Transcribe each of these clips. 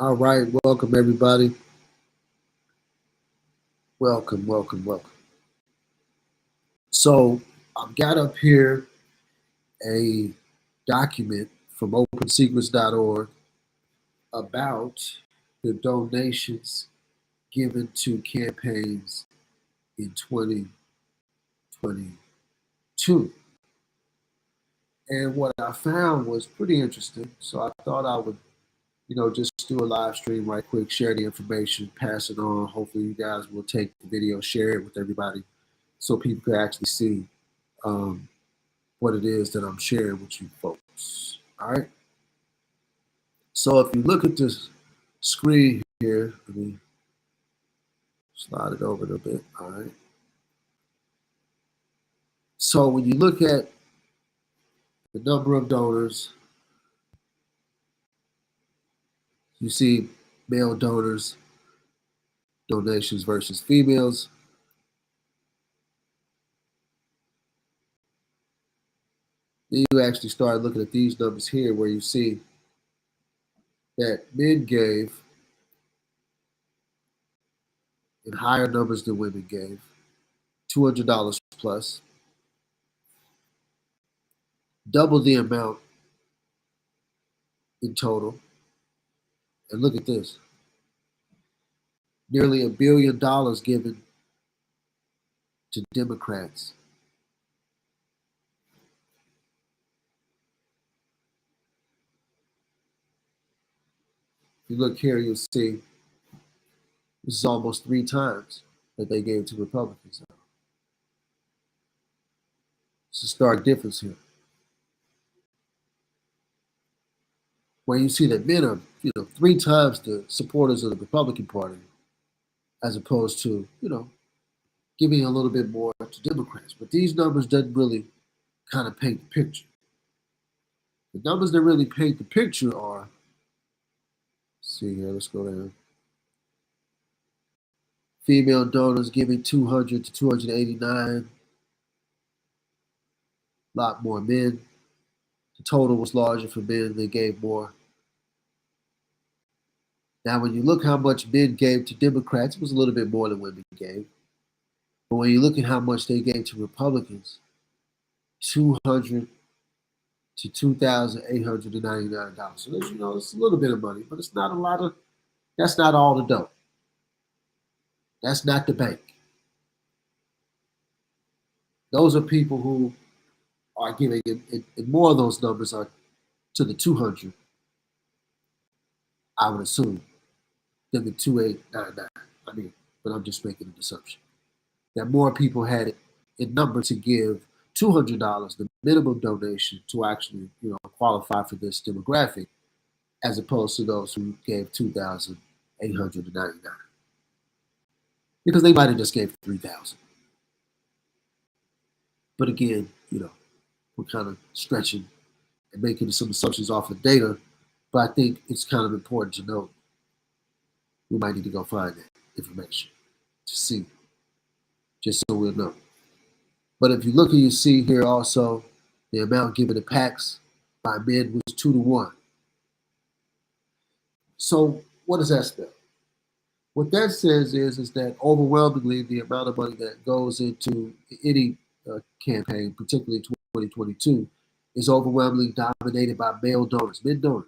All right, welcome everybody. Welcome, welcome, welcome. So I've got up here a document from OpenSecrets.org about the donations given to campaigns in 2022. And what I found was pretty interesting. So I thought I would, just do a live stream right quick, share the information, pass it on. Hopefully you guys will take the video, share it with everybody so people can actually see um, what it is that I'm sharing with you folks. All right. So if you look at this screen here, let me slide it over a little bit. All right. So when you look at the number of donors, you see male donors, donations versus females. Then you actually start looking at these numbers here where you see that men gave in higher numbers than women gave, $200 plus, double the amount in total. And look at this. Nearly $1 billion given to Democrats. If you look here, you'll see this is almost 3 times that they gave to Republicans. It's a stark difference here. Where you see that men are, 3 times the supporters of the Republican Party, as opposed to, giving a little bit more to Democrats. But these numbers doesn't really kind of paint the picture. The numbers that really paint the picture are, let's see here, let's go down. Female donors giving 200 to 289. A lot more men. The total was larger for men. They gave more. Now, when you look how much men gave to Democrats, it was a little bit more than women gave. But when you look at how much they gave to Republicans, 200 to $2,899. So it's a little bit of money, but it's not a lot of. That's not all the dough. That's not the bank. Those are people who are giving, and more of those numbers are to the 200, I would assume, than the 2899. I mean, but I'm just making an assumption that more people had it in number to give $200, the minimum donation, to actually, qualify for this demographic, as opposed to those who gave $2,899, because they might have just gave $3,000. But again, we're kind of stretching and making some assumptions off of data, but I think it's kind of important to note. We might need to go find that information to see, just so we'll know. But if you look and you see here also, the amount given to PACs by men was 2 to 1. So what does that spell? What that says is that overwhelmingly the amount of money that goes into any campaign, particularly 2022, is overwhelmingly dominated by male donors, male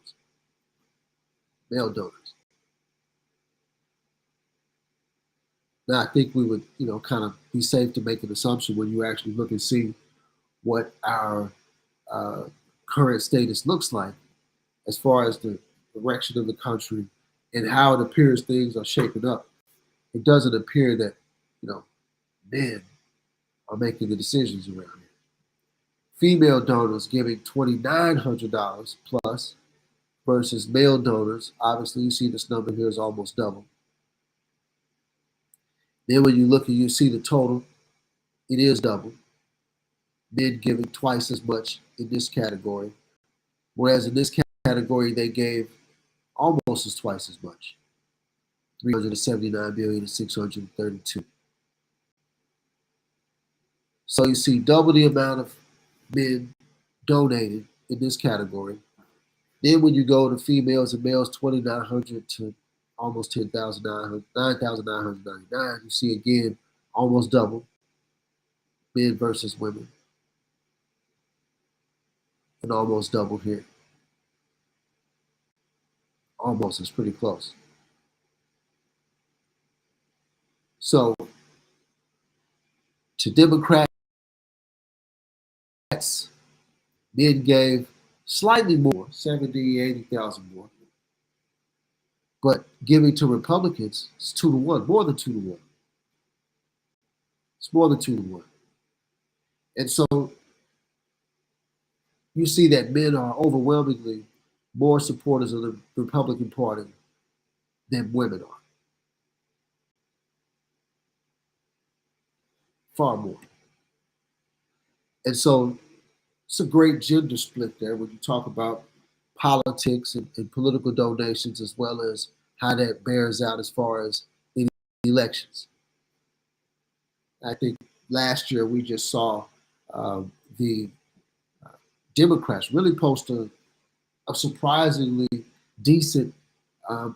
donors. Now, I think we would, kind of be safe to make an assumption when you actually look and see what our current status looks like as far as the direction of the country and how it appears things are shaping up. It doesn't appear that, men are making the decisions around here. Female donors giving $2,900 plus versus male donors. Obviously, you see this number here is almost double. Then when you look and you see the total, it is double. Men giving twice as much in this category, whereas in this category they gave almost twice as much, 379,632. So you see double the amount of men donated in this category. Then when you go to females and males, 2,900 to almost 9,999. You see again almost double men versus women, and almost double here. Almost, it's pretty close. So to Democrats, men gave slightly more, 70, 80,000 more. But giving to Republicans, it's 2 to 1, more than 2 to 1. It's more than 2 to 1. And so you see that men are overwhelmingly more supporters of the Republican Party than women are. Far more. And so it's a great gender split there when you talk about politics and political donations, as well as how that bears out as far as in elections. I think last year we just saw the Democrats really post a surprisingly decent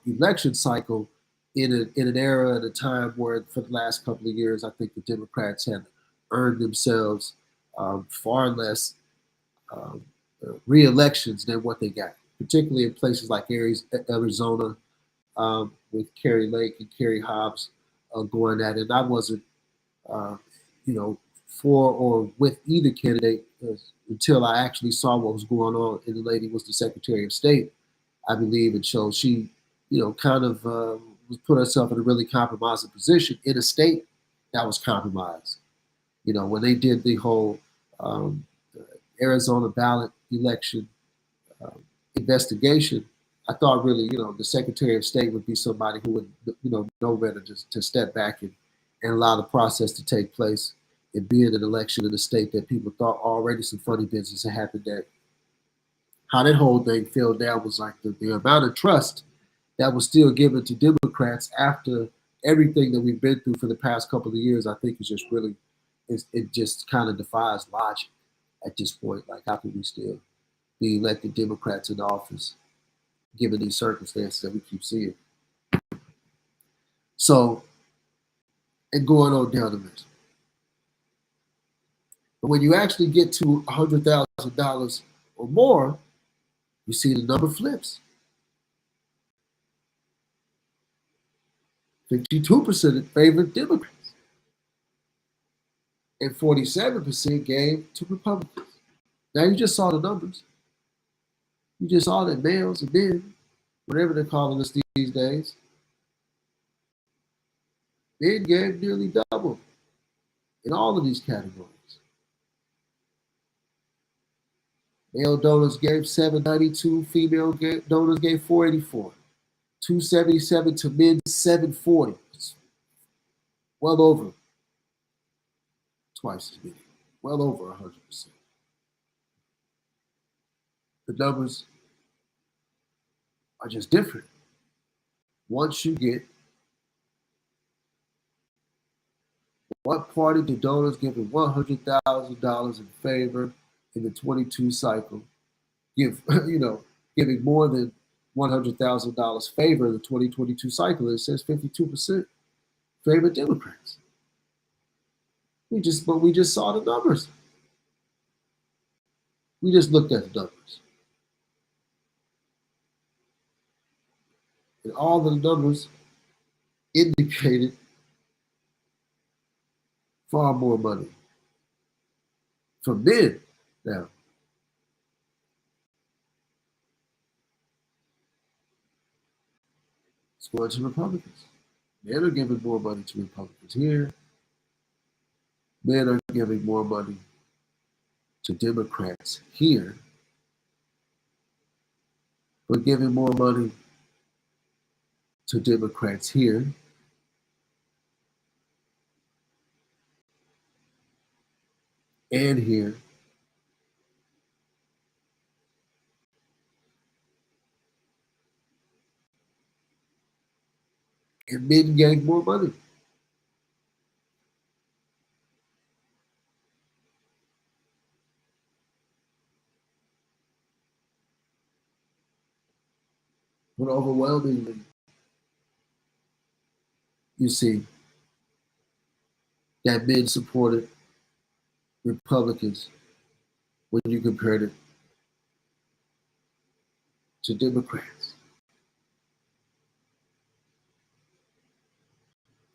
election cycle in an era at a time where for the last couple of years, I think the Democrats had earned themselves far less re-elections than what they got. particularly in places like Arizona, with Kerry Lake and Kerry Hobbs going at it. And I wasn't, uh, you know, for or with either candidate until I actually saw what was going on. And the lady was the Secretary of State, I believe, and so she, kind of was put herself in a really compromising position in a state that was compromised. When they did the whole um, Arizona ballot election um, investigation, I thought really, the Secretary of State would be somebody who would, know better just to step back and allow the process to take place and be in an election in a state that people thought already some funny business had happened. That how that whole thing fell down was like the amount of trust that was still given to Democrats after everything that we've been through for the past couple of years. I think is just really, it just kind of defies logic at this point. Like, how can we still be elected Democrats in office given these circumstances that we keep seeing? So, and going on down the list. But when you actually get to $100,000 or more, you see the number flips. 52% in favor of Democrats, and 47% gave to Republicans. Now you just saw the numbers. You just saw that males and men, whatever they're calling us these days, men gave nearly double in all of these categories. Male donors gave 792, female donors gave 484, 277 to men, 740. It's well over twice as many, well over 100%. The numbers are just different. Once you get what party do donors giving $100,000 in favor in the 22 cycle giving more than $100,000 favor in the 2022 cycle? It says 52% favor Democrats. We just saw the numbers. We just looked at the numbers. And all the numbers indicated far more money from men now. It's going to Republicans. Men are giving more money to Republicans here. Men are giving more money to Democrats here. We're giving more money to Democrats here. And here. And men gave more money. But overwhelmingly, you see that men supported Republicans when you compared it to Democrats.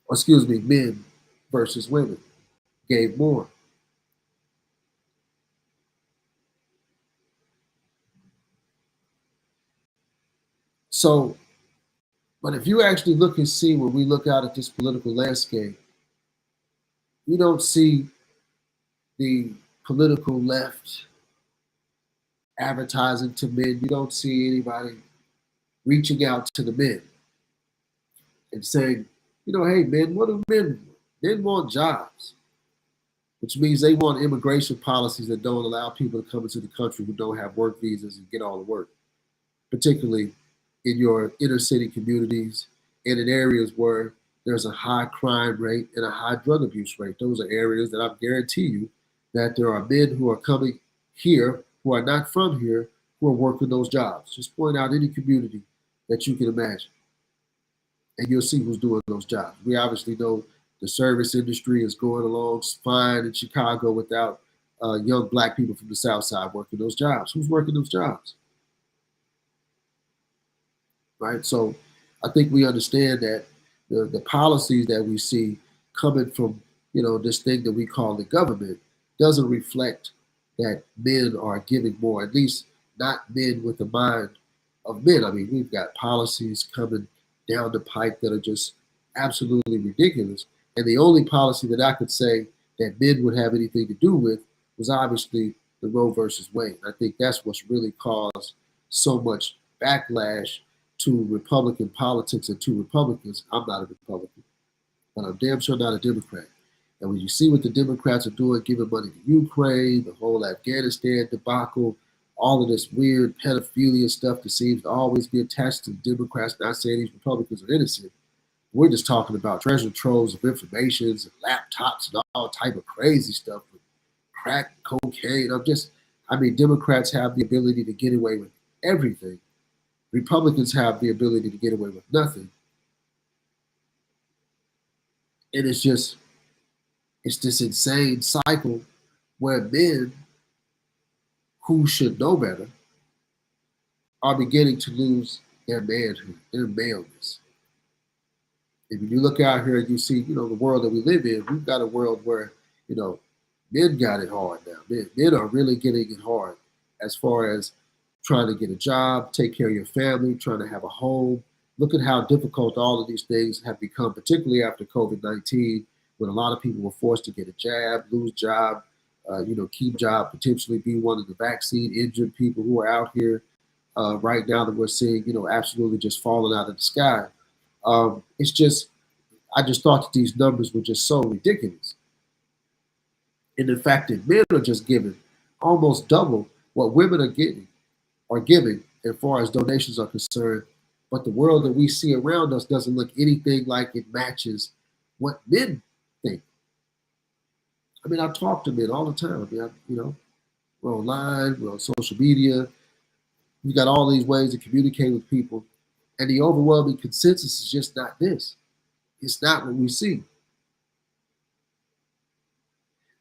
Or excuse me, men versus women gave more. So, but if you actually look and see when we look out at this political landscape, you don't see the political left advertising to men. You don't see anybody reaching out to the men and saying, hey, men, what do men want? Men want jobs, which means they want immigration policies that don't allow people to come into the country who don't have work visas and get all the work, particularly in your inner city communities and in areas where there's a high crime rate and a high drug abuse rate. Those are areas that I guarantee you that there are men who are coming here who are not from here who are working those jobs. Just point out any community that you can imagine, and you'll see who's doing those jobs. We obviously know the service industry is going along fine in Chicago without young black people from the South Side working those jobs. Who's working those jobs? right? So I think we understand that the policies that we see coming from, this thing that we call the government doesn't reflect that men are giving more, at least not men with the mind of men. I mean, we've got policies coming down the pipe that are just absolutely ridiculous. And the only policy that I could say that men would have anything to do with was obviously the Roe versus Wade. I think that's what's really caused so much backlash to Republican politics and to Republicans. I'm not a Republican, but I'm damn sure not a Democrat. And when you see what the Democrats are doing, giving money to Ukraine, the whole Afghanistan debacle, all of this weird pedophilia stuff that seems to always be attached to the Democrats, not saying these Republicans are innocent. We're just talking about treasure troves of informations and laptops and all type of crazy stuff with crack, cocaine. I mean, Democrats have the ability to get away with everything. Republicans have the ability to get away with nothing. And it's this insane cycle where men who should know better are beginning to lose their manhood, their maleness. And when you look out here and you see, the world that we live in, we've got a world where, men got it hard now. Men are really getting it hard as far as trying to get a job, take care of your family, trying to have a home. Look at how difficult all of these things have become, particularly after COVID-19, when a lot of people were forced to get a jab, lose job, keep job, potentially be one of the vaccine injured people who are out here right now that we're seeing, absolutely just falling out of the sky. I just thought that these numbers were just so ridiculous. And the fact that men are just giving almost double what women are giving as far as donations are concerned. But the world that we see around us doesn't look anything like it matches what men think. I mean, I talk to men all the time. I mean, we're online, we're on social media. We got all these ways to communicate with people. And the overwhelming consensus is just not this. It's not what we see.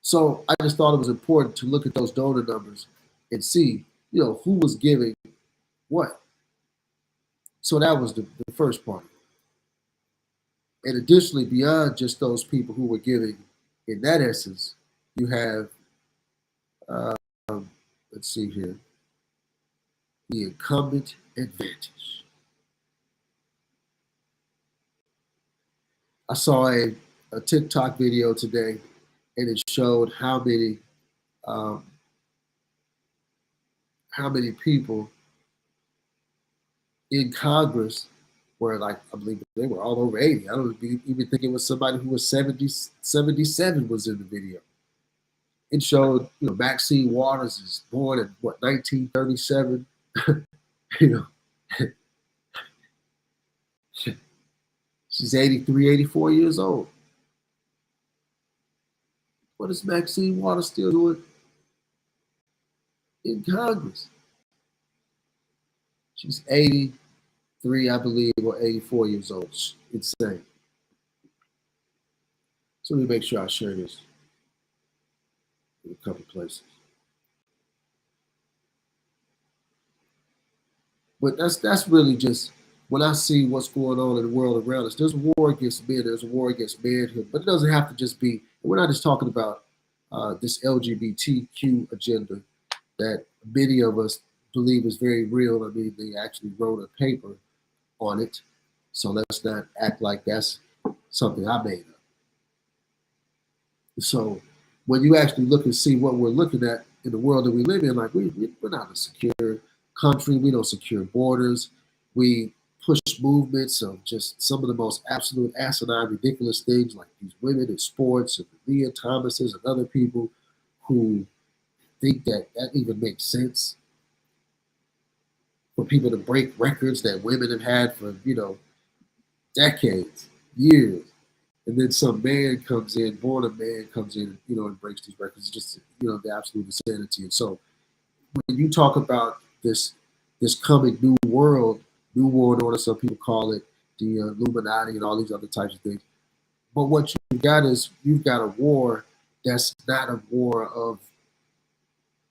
So I just thought it was important to look at those donor numbers and see, who was giving what. So that was the first part. And additionally, beyond just those people who were giving in that essence, you have, let's see here, the incumbent advantage. I saw a TikTok video today, and it showed how many people in Congress were like, I believe they were all over 80. I don't even think it was somebody who was 77 was in the video. It showed, Maxine Waters is born in 1937. She's 83, 84 years old. What is Maxine Waters still doing in Congress? She's 83, I believe, or 84 years old. Insane. So let me make sure I share this in a couple places. But that's really just when I see what's going on in the world around us. There's a war against men. There's a war against manhood. But it doesn't have to just be. We're not just talking about this LGBTQ agenda that many of us believe is very real. I mean, they actually wrote a paper on it. So let's not act like that's something I made up. So when you actually look and see what we're looking at in the world that we live in, like we're not a secure country. We don't secure borders. We push movements of just some of the most absolute asinine, ridiculous things, like these women in sports and the Leah Thomases and other people who think that even makes sense. For people to break records that women have had for, decades, years. And then some man comes in, born a man comes in, and breaks these records. It's just, the absolute insanity. And so when you talk about this coming new world, new world order, some people call it the Illuminati and all these other types of things. But what you've got is you've got a war that's not a war of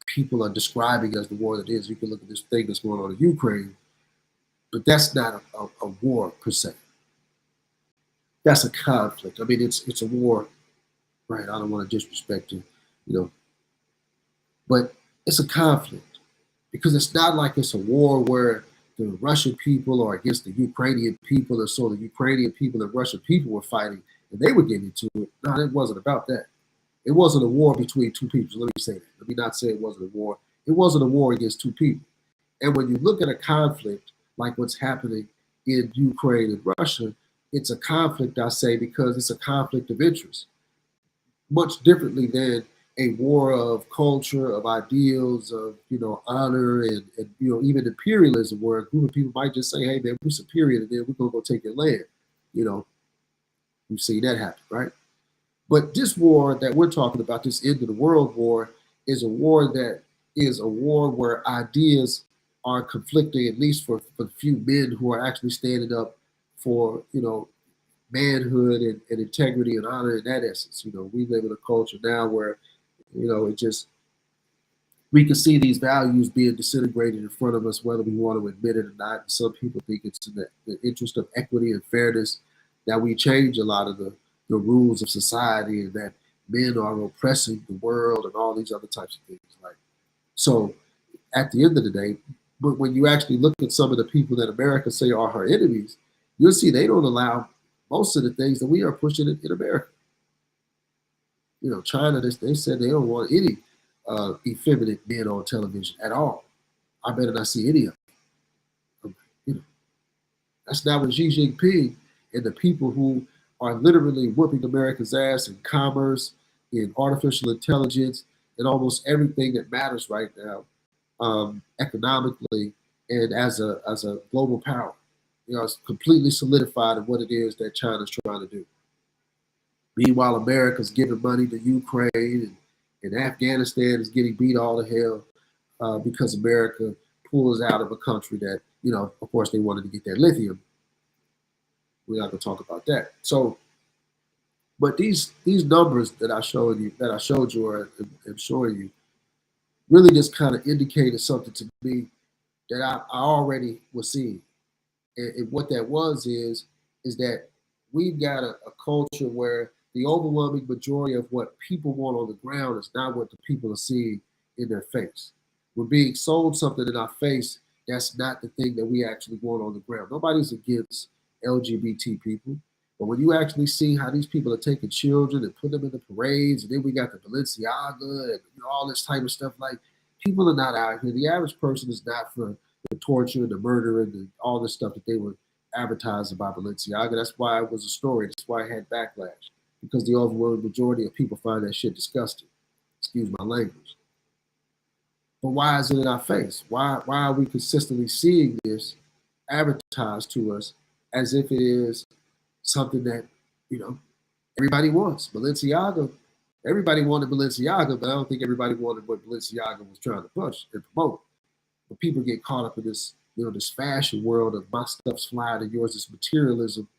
people are describing as the war that is. You can look at this thing that's going on in Ukraine. But that's not a war per se. That's a conflict. I mean, it's a war, right? I don't want to disrespect you, you know, but it's a conflict because it's not like it's a war where the Russian people are against the Ukrainian people, and so the Ukrainian people and Russian people were fighting and they were getting into it. No, it wasn't about that. It wasn't a war between two people. Let me say that. Let me not say it wasn't a war. It wasn't a war against two people. And when you look at a conflict like what's happening in Ukraine and Russia, it's a conflict, I say, because it's a conflict of interest, much differently than a war of culture, of ideals, of honor, and even imperialism, where a group of people might just say, "Hey, man, we're superior to them. We're gonna go take your land." You know, we've seen that happen, right? But this war that we're talking about, this end of the world war, is a war where ideas are conflicting, at least for the few men who are actually standing up for manhood and integrity and honor in that essence. We live in a culture now where it just we can see these values being disintegrated in front of us, whether we want to admit it or not. And some people think it's in the interest of equity and fairness that we change a lot of the rules of society, and that men are oppressing the world and all these other types of things. Like, so at the end of the day, but when you actually look at some of the people that America say are her enemies, you'll see they don't allow most of the things that we are pushing in America. China, they said they don't want any effeminate men on television at all. I better not see any of them. That's not what Xi Jinping and the people who are literally whooping America's ass in commerce, in artificial intelligence, and almost everything that matters right now, economically and as a global power. It's completely solidified in what it is that China's trying to do. Meanwhile, America's giving money to Ukraine, and Afghanistan is getting beat all to hell because America pulls out of a country that, of course, they wanted to get that lithium. We're not going to talk about that. So, but these numbers that I showed you, or am showing you, really just kind of indicated something to me that I already was seeing. And what that is that we've got a culture where the overwhelming majority of what people want on the ground is not what the people are seeing in their face. We're being sold something in our face that's not the thing that we actually want on the ground. Nobody's against LGBT people. But when you actually see how these people are taking children and putting them in the parades, and then we got the Balenciaga and all this type of stuff, like, people are not out here. The average person is not for the torture, the murder, and all this stuff that they were advertising about Balenciaga. That's why it was a story. That's why it had backlash, because the overwhelming majority of people find that shit disgusting. Excuse my language. But why is it in our face? Why are we consistently seeing this advertised to us as if it is something that, everybody wants? Balenciaga, everybody wanted Balenciaga, but I don't think everybody wanted what Balenciaga was trying to push and promote. But people get caught up in this, this fashion world of my stuff's flying and yours is materialism,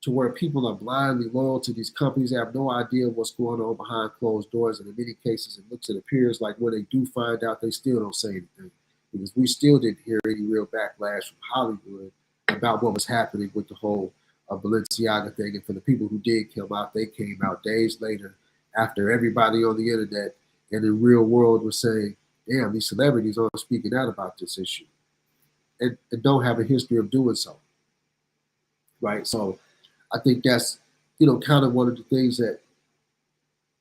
to where people are blindly loyal to these companies. They have no idea what's going on behind closed doors. And in many cases, it appears like when they do find out, they still don't say anything, because we still didn't hear any real backlash from Hollywood about what was happening with the whole Balenciaga thing. And for the people who did come out, they came out days later, after everybody on the internet and the real world was saying, damn, these celebrities aren't speaking out about this issue, and don't have a history of doing so. Right? So I think that's, kind of one of the things that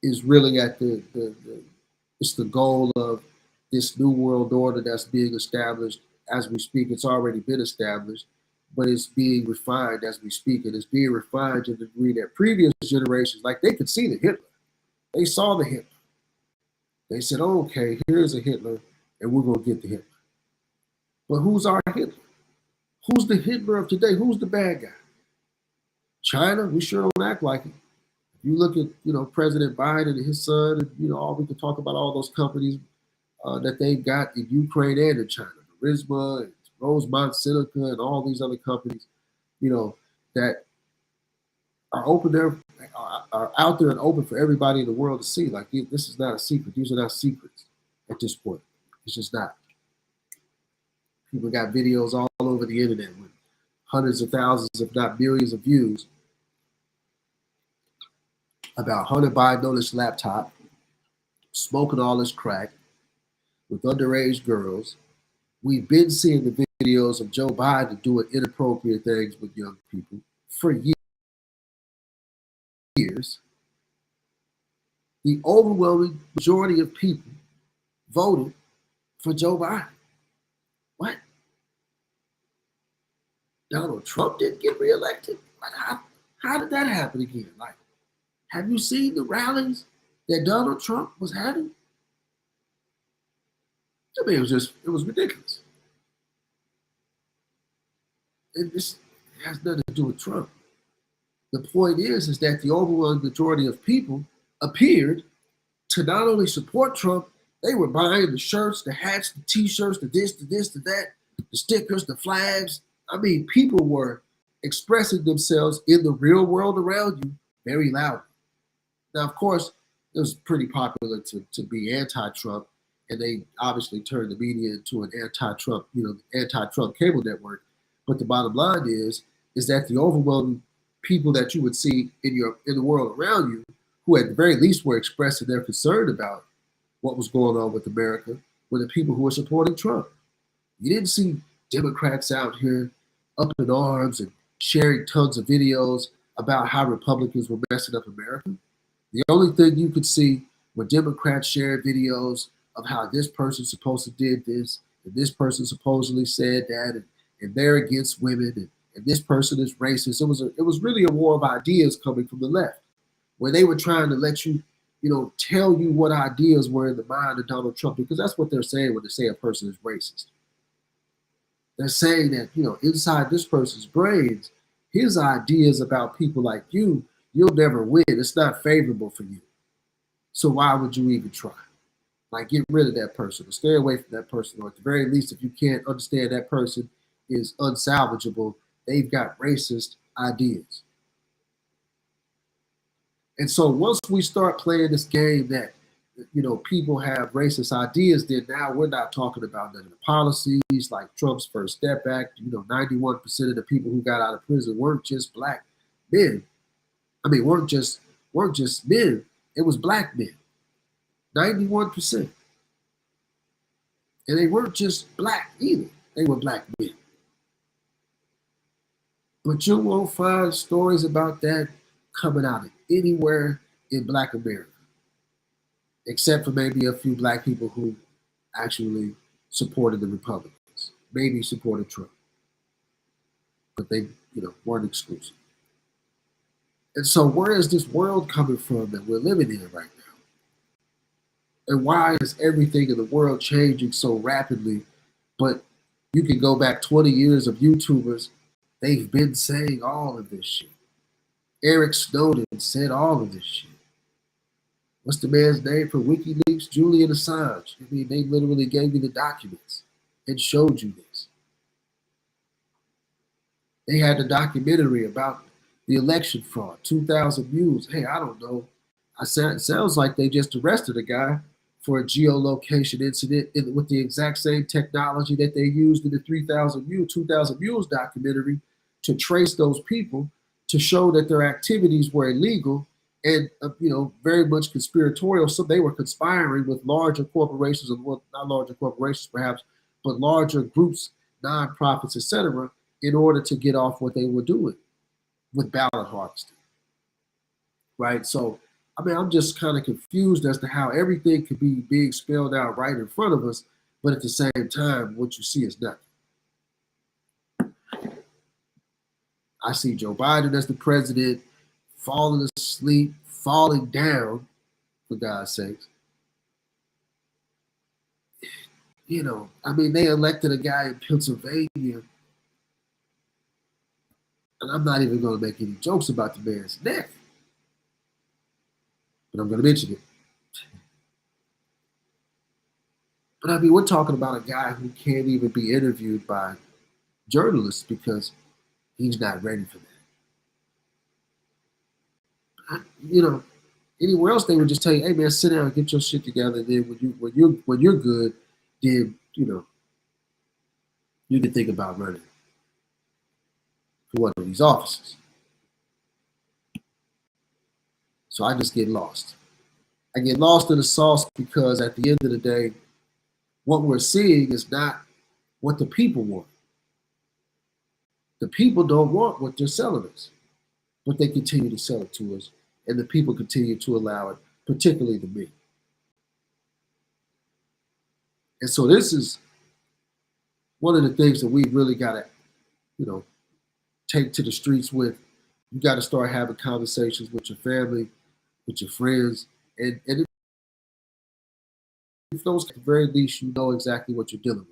is really at it's the goal of this new world order that's being established as we speak. It's already been established, but it's being refined as we speak. And it's being refined to the degree that previous generations, like, they could see the Hitler. They saw the Hitler. They said, oh, okay, here's a Hitler, and we're going to get the Hitler. But who's our Hitler? Who's the Hitler of today? Who's the bad guy? China? We sure don't act like it. If you look at, President Biden and his son, and, we can talk about all those companies that they've got in Ukraine and in China, Burisma and Rosemont Seneca and all these other companies, that are open there, are out there and open for everybody in the world to see. Like, this is not a secret. These are not secrets at this point. It's just not. People got videos all over the internet with hundreds of thousands, if not millions of views about Hunter Biden on his laptop, smoking all this crack with underage girls. We've been seeing the videos of Joe Biden doing inappropriate things with young people for years. The overwhelming majority of people voted for Joe Biden. What? Donald Trump didn't get reelected? How did that happen again? Like, have you seen the rallies that Donald Trump was having? I mean, it was ridiculous. And this has nothing to do with Trump. The point is that the overwhelming majority of people appeared to not only support Trump, they were buying the shirts, the hats, the t-shirts, the this, the that, the stickers, the flags. I mean, people were expressing themselves in the real world around you very loudly. Now, of course, it was pretty popular to be anti-Trump, and they obviously turned the media into an anti-Trump, anti-Trump cable network. But the bottom line is that the overwhelming people that you would see in the world around you, who at the very least were expressing their concern about what was going on with America, were the people who were supporting Trump. You didn't see Democrats out here up in arms and sharing tons of videos about how Republicans were messing up America. The only thing you could see were Democrats shared videos of how this person supposed to did this, and this person supposedly said that, and they're against women, and this person is racist. It was really a war of ideas coming from the left, where they were trying to let you, tell you what ideas were in the mind of Donald Trump, because that's what they're saying when they say a person is racist. They're saying that, inside this person's brains, his ideas about people like you'll never win. It's not favorable for you. So why would you even try? Like, get rid of that person or stay away from that person. Or at the very least, if you can't understand that person is unsalvageable, they've got racist ideas. And so once we start playing this game that, people have racist ideas, then now we're not talking about none of the policies like Trump's First Step Act. 91% of the people who got out of prison weren't just black men. I mean, weren't just men. It was black men. 91%. And they weren't just black either. They were black men. But you won't find stories about that coming out of anywhere in Black America, except for maybe a few black people who actually supported the Republicans, maybe supported Trump. But they, weren't exclusive. And so where is this world coming from that we're living in right now? And why is everything in the world changing so rapidly? But you can go back 20 years of YouTubers, they've been saying all of this shit. Eric Snowden said all of this shit. What's the man's name for WikiLeaks? Julian Assange. I mean, they literally gave you the documents and showed you this. They had the documentary about the election fraud, 2,000 views. Hey, I don't know. It sounds like they just arrested a guy for a geolocation incident with the exact same technology that they used in the 2,000 views documentary to trace those people to show that their activities were illegal and, very much conspiratorial. So they were conspiring with larger corporations, well, not larger corporations perhaps, but larger groups, nonprofits, etc., in order to get off what they were doing with ballot harvesting, right? So, I mean, I'm just kind of confused as to how everything could be being spelled out right in front of us, but at the same time, what you see is nothing. I see Joe Biden as the president, falling asleep, falling down, for God's sakes. I mean, they elected a guy in Pennsylvania, and I'm not even going to make any jokes about the man's neck, but I'm going to mention it. But I mean, we're talking about a guy who can't even be interviewed by journalists because he's not ready for that. Anywhere else they would just tell you, "Hey man, sit down and get your shit together." And then when you're good, then you can think about running. to one of these offices. So I just get lost. I get lost in the sauce because at the end of the day, what we're seeing is not what the people want. The people don't want what they're selling us, but they continue to sell it to us, and the people continue to allow it, particularly the me. And so this is one of the things that we really got to, take to the streets with. You got to start having conversations with your family, with your friends, and if those, at the very least, you know exactly what you're dealing with.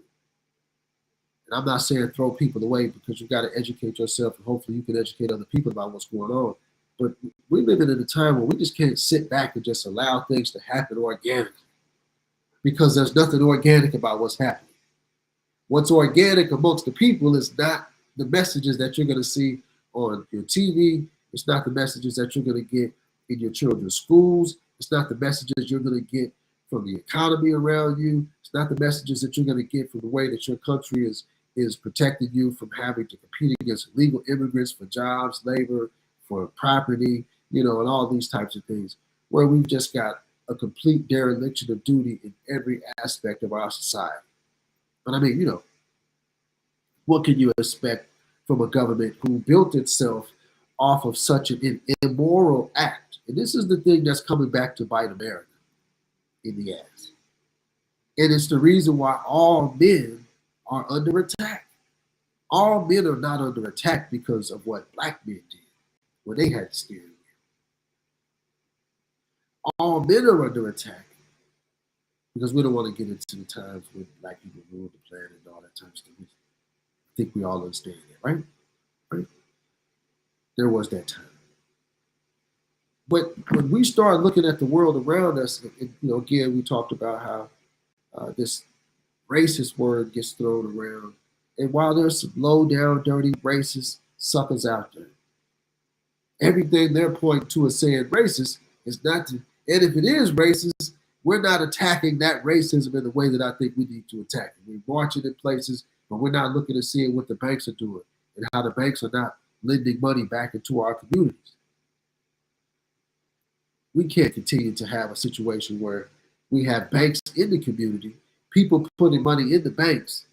And I'm not saying throw people away, because you got to educate yourself, and hopefully you can educate other people about what's going on. But we're living in a time where we just can't sit back and just allow things to happen organically, because there's nothing organic about what's happening. What's organic amongst the people is not the messages that you're going to see on your TV. It's not the messages that you're going to get in your children's schools. It's not the messages you're going to get from the economy around you. It's not the messages that you're going to get from the way that your country is protecting you from having to compete against illegal immigrants for jobs, labor, for property, and all these types of things, where we've just got a complete dereliction of duty in every aspect of our society. But I mean, what can you expect from a government who built itself off of such an immoral act? And this is the thing that's coming back to bite America in the ass. And it's the reason why all men are under attack. All men are not under attack because of what black men did when they had the steering wheel. All men are under attack because we don't want to get into the times when black people ruled the planet and all that type of stuff. I think we all understand that, right? Right? There was that time. But when we start looking at the world around us, again, we talked about how this racist word gets thrown around. And while there's some low down, dirty, racist suckers out there, everything they're pointing to as saying racist is not to, and if it is racist, we're not attacking that racism in the way that I think we need to attack it. We're marching in places, but we're not looking at seeing what the banks are doing and how the banks are not lending money back into our communities. We can't continue to have a situation where we have banks in the community, people putting money in the banks,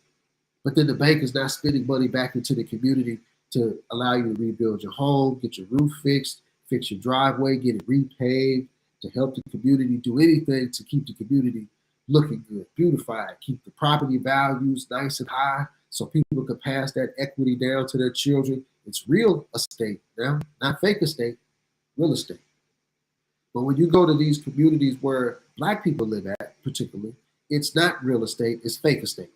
but then the bank is not spending money back into the community to allow you to rebuild your home, get your roof fixed, fix your driveway, get it repaved, to help the community do anything to keep the community looking good, beautified, keep the property values nice and high so people can pass that equity down to their children. It's real estate now, not fake estate, real estate. But when you go to these communities where black people live at, particularly, it's not real estate, it's fake estate.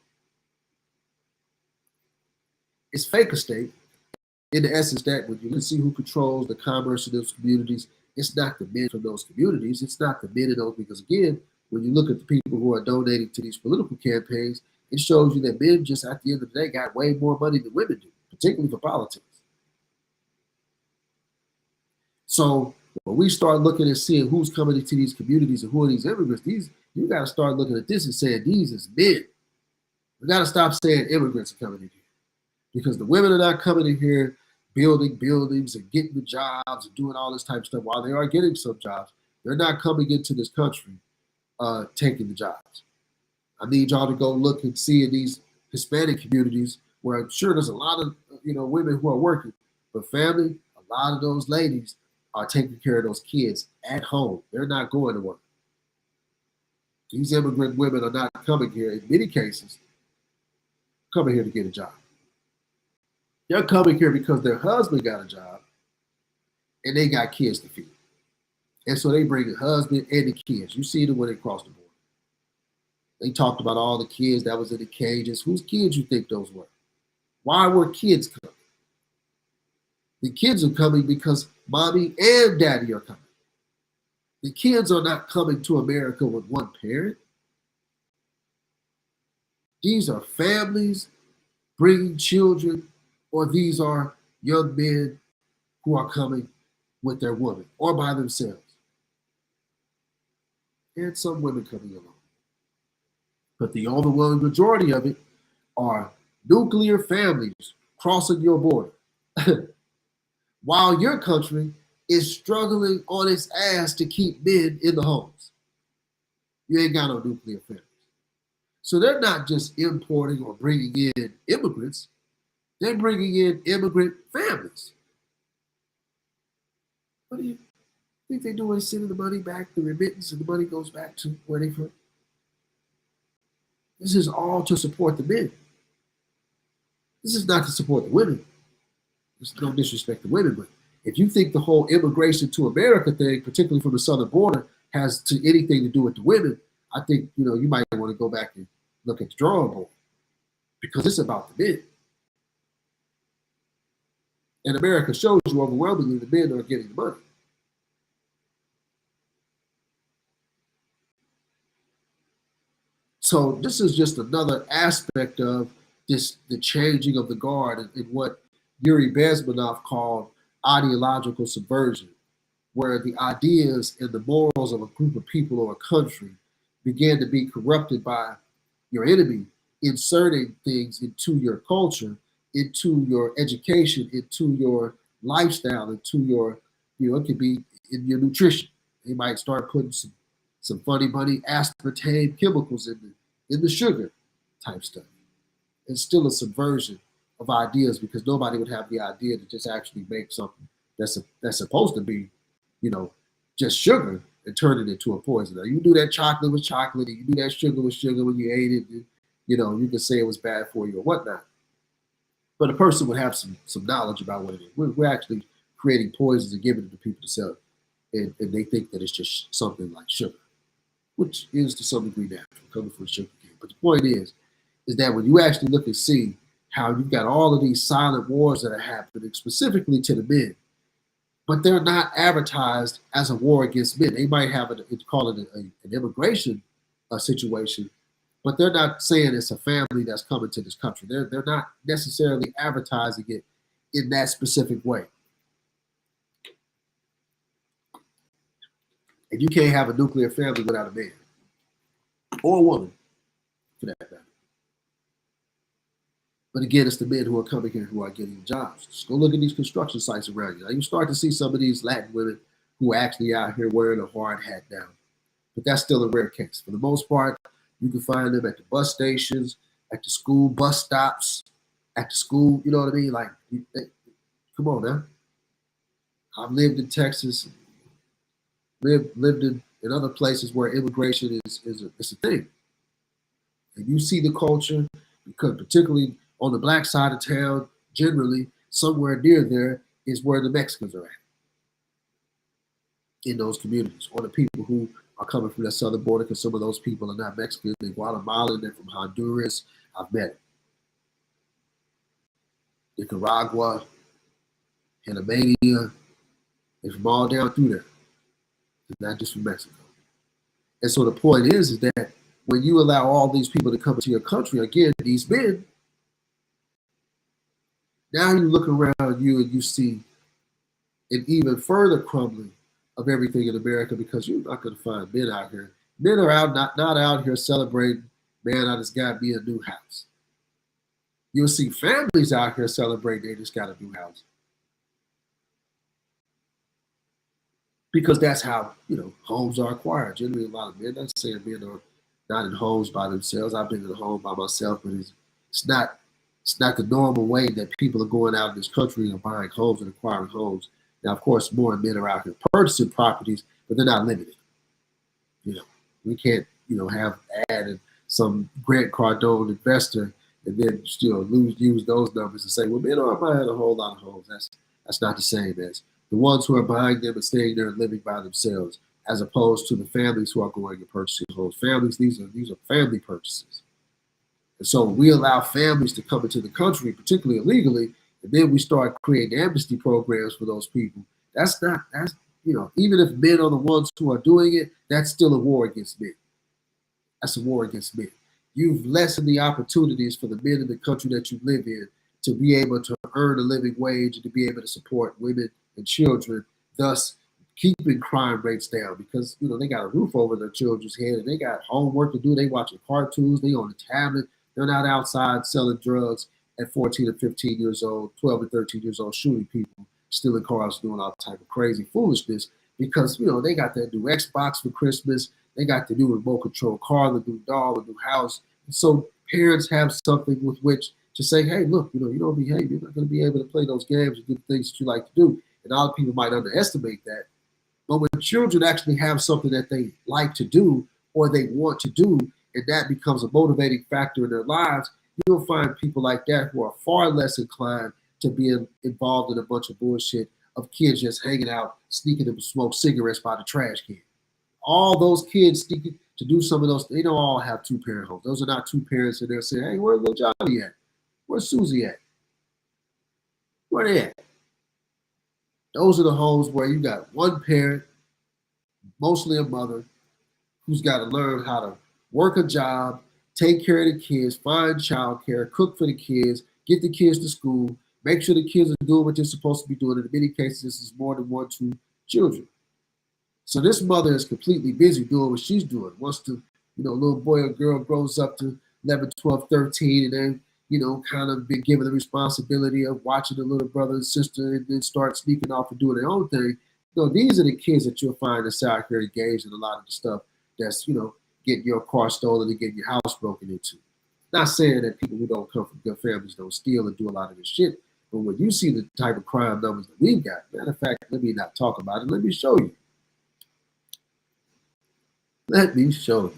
It's fake estate in the essence that when you see who controls the commerce in those communities, it's not the men from those communities. It's not the men in those, because again, when you look at the people who are donating to these political campaigns, it shows you that men just at the end of the day got way more money than women do, particularly for politics. So when we start looking and seeing who's coming into these communities and who are these immigrants, you got to start looking at this and saying these is men. We got to stop saying immigrants are coming in here, because the women are not coming in here building buildings and getting the jobs and doing all this type of stuff. While they are getting some jobs, they're not coming into this country taking the jobs. I need y'all to go look and see in these Hispanic communities where I'm sure there's a lot of women who are working, but family, a lot of those ladies are taking care of those kids at home. They're not going to work. These immigrant women are not coming here, in many cases, coming here to get a job. They're coming here because their husband got a job and they got kids to feed. And so they bring the husband and the kids. You see them when they cross the border. They talked about all the kids that was in the cages. Whose kids you think those were? Why were kids coming? The kids are coming because mommy and daddy are coming. The kids are not coming to America with one parent. These are families bringing children, or these are young men who are coming with their woman or by themselves. And some women coming along. But the overwhelming majority of it are nuclear families crossing your border. while your country is struggling on its ass to keep men in the homes. You ain't got no nuclear families. So they're not just importing or bringing in immigrants, they're bringing in immigrant families. What do you think they do is sending the money back, the remittance, and the money goes back to where they from? This is all to support the men. This is not to support the women. There's no disrespect to women, but if you think the whole immigration to America thing, particularly from the southern border, has to anything to do with the women, I think you might want to go back and look at the drawing board because it's about the men. And America shows you overwhelmingly the men are getting the money. So this is just another aspect of the changing of the guard and what Yuri Bezmenov called ideological subversion, where the ideas and the morals of a group of people or a country began to be corrupted by your enemy, inserting things into your culture, into your education, into your lifestyle, into your, it could be in your nutrition. They might start putting some funny aspartame chemicals in the sugar type stuff. It's still a subversion of ideas because nobody would have the idea to just actually make something that's supposed to be, just sugar and turn it into a poison. Now, you do that chocolate with chocolate, and you do that sugar with sugar when you ate it, and, you could say it was bad for you or whatnot. But a person would have some knowledge about what it is. We're actually creating poisons and giving it to people to sell, and they think that it's just something like sugar, which is to some degree natural, coming from sugar cane. But the point is that when you actually look and see how you've got all of these silent wars that are happening specifically to the men, but they're not advertised as a war against men. They might have call it an immigration situation, but they're not saying it's a family that's coming to this country. They're not necessarily advertising it in that specific way. And you can't have a nuclear family without a man or a woman, for that matter. But again, it's the men who are coming here who are getting jobs. Just go look at these construction sites around you. Now, you start to see some of these Latin women who are actually out here wearing a hard hat now. But that's still a rare case. For the most part, you can find them at the bus stations, at the school bus stops, at the school, you know what I mean? Like, come on now. I've lived in Texas, lived in other places where immigration is a thing. And you see the culture, because particularly on the black side of town, generally, somewhere near there is where the Mexicans are at in those communities, or the people who are coming from the southern border, because some of those people are not Mexican, they're Guatemalan, they're from Honduras. I've met Nicaragua, Panamania, they're from all down through there, not just from Mexico. And so the point is that when you allow all these people to come into your country, again, these men, now you look around you and you see an even further crumbling of everything in America, because you're not going to find men out here. Men are out not out here celebrating, man, I just got me a new house. You'll see families out here celebrating they just got a new house. Because that's how, homes are acquired. Generally, a lot of men, not saying men are not in homes by themselves. I've been in a home by myself, but it's not the normal way that people are going out in this country and buying homes and acquiring homes. Now, of course, more men are out here purchasing properties, but they're not limited. We can't, have added some Grant Cardone investor and then still use those numbers and say, well, men are buying a whole lot of homes. That's not the same as the ones who are buying them and staying there and living by themselves, as opposed to the families who are going and purchasing homes. Families, these are family purchases. And so we allow families to come into the country, particularly illegally, and then we start creating amnesty programs for those people. That's even if men are the ones who are doing it, that's still a war against men. That's a war against men. You've lessened the opportunities for the men in the country that you live in to be able to earn a living wage and to be able to support women and children, thus keeping crime rates down, because they got a roof over their children's head and they got homework to do. They watching cartoons, they on the tablet, they're not outside selling drugs at 14 and 15 years old, 12 and 13 years old, shooting people, stealing cars, doing all type of crazy foolishness because, they got that new Xbox for Christmas. They got the new remote control car, the new doll, the new house. And so parents have something with which to say, hey, look, you don't behave. You're not going to be able to play those games and do the things that you like to do. And a lot of people might underestimate that. But when children actually have something that they like to do or they want to do, and that becomes a motivating factor in their lives, you'll find people like that who are far less inclined to be involved in a bunch of bullshit of kids just hanging out, sneaking to smoke cigarettes by the trash can. All those kids sneaking to do some of those, they don't all have two-parent homes. Those are not two parents, and they're saying, hey, where's little Johnny at? Where's Susie at? Where they at? Those are the homes where you got one parent, mostly a mother, who's got to learn how to work a job, take care of the kids, find childcare, cook for the kids, get the kids to school, make sure the kids are doing what they're supposed to be doing. In many cases, this is more than 1, 2 children. So this mother is completely busy doing what she's doing. Once the little boy or girl grows up to 11, 12, 13, and then kind of been given the responsibility of watching the little brother and sister and then start sneaking off and doing their own thing. These are the kids that you'll find that's out here engaged in a lot of the stuff that's, getting your car stolen and getting your house broken into. Not saying that people who don't come from good families don't steal and do a lot of this shit, but when you see the type of crime numbers that we've got, matter of fact, let me not talk about it. Let me show you. Let me show you.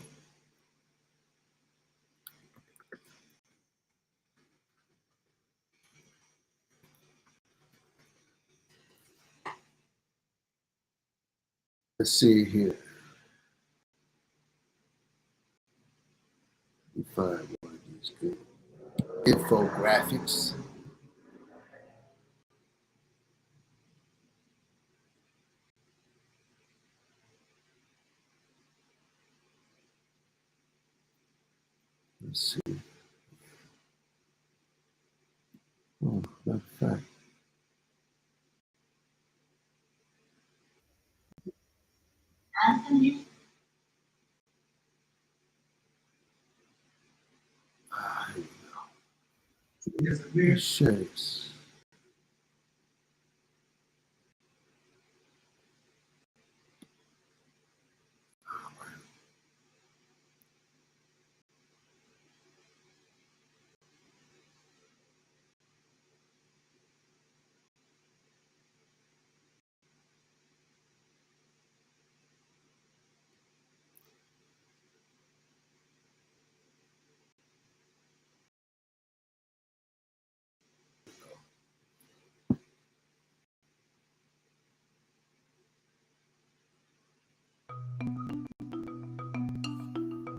Let's see here. Let me find one of these good infographics. Let's see. Oh, matter of fact. Anthony. Here we go. Shapes.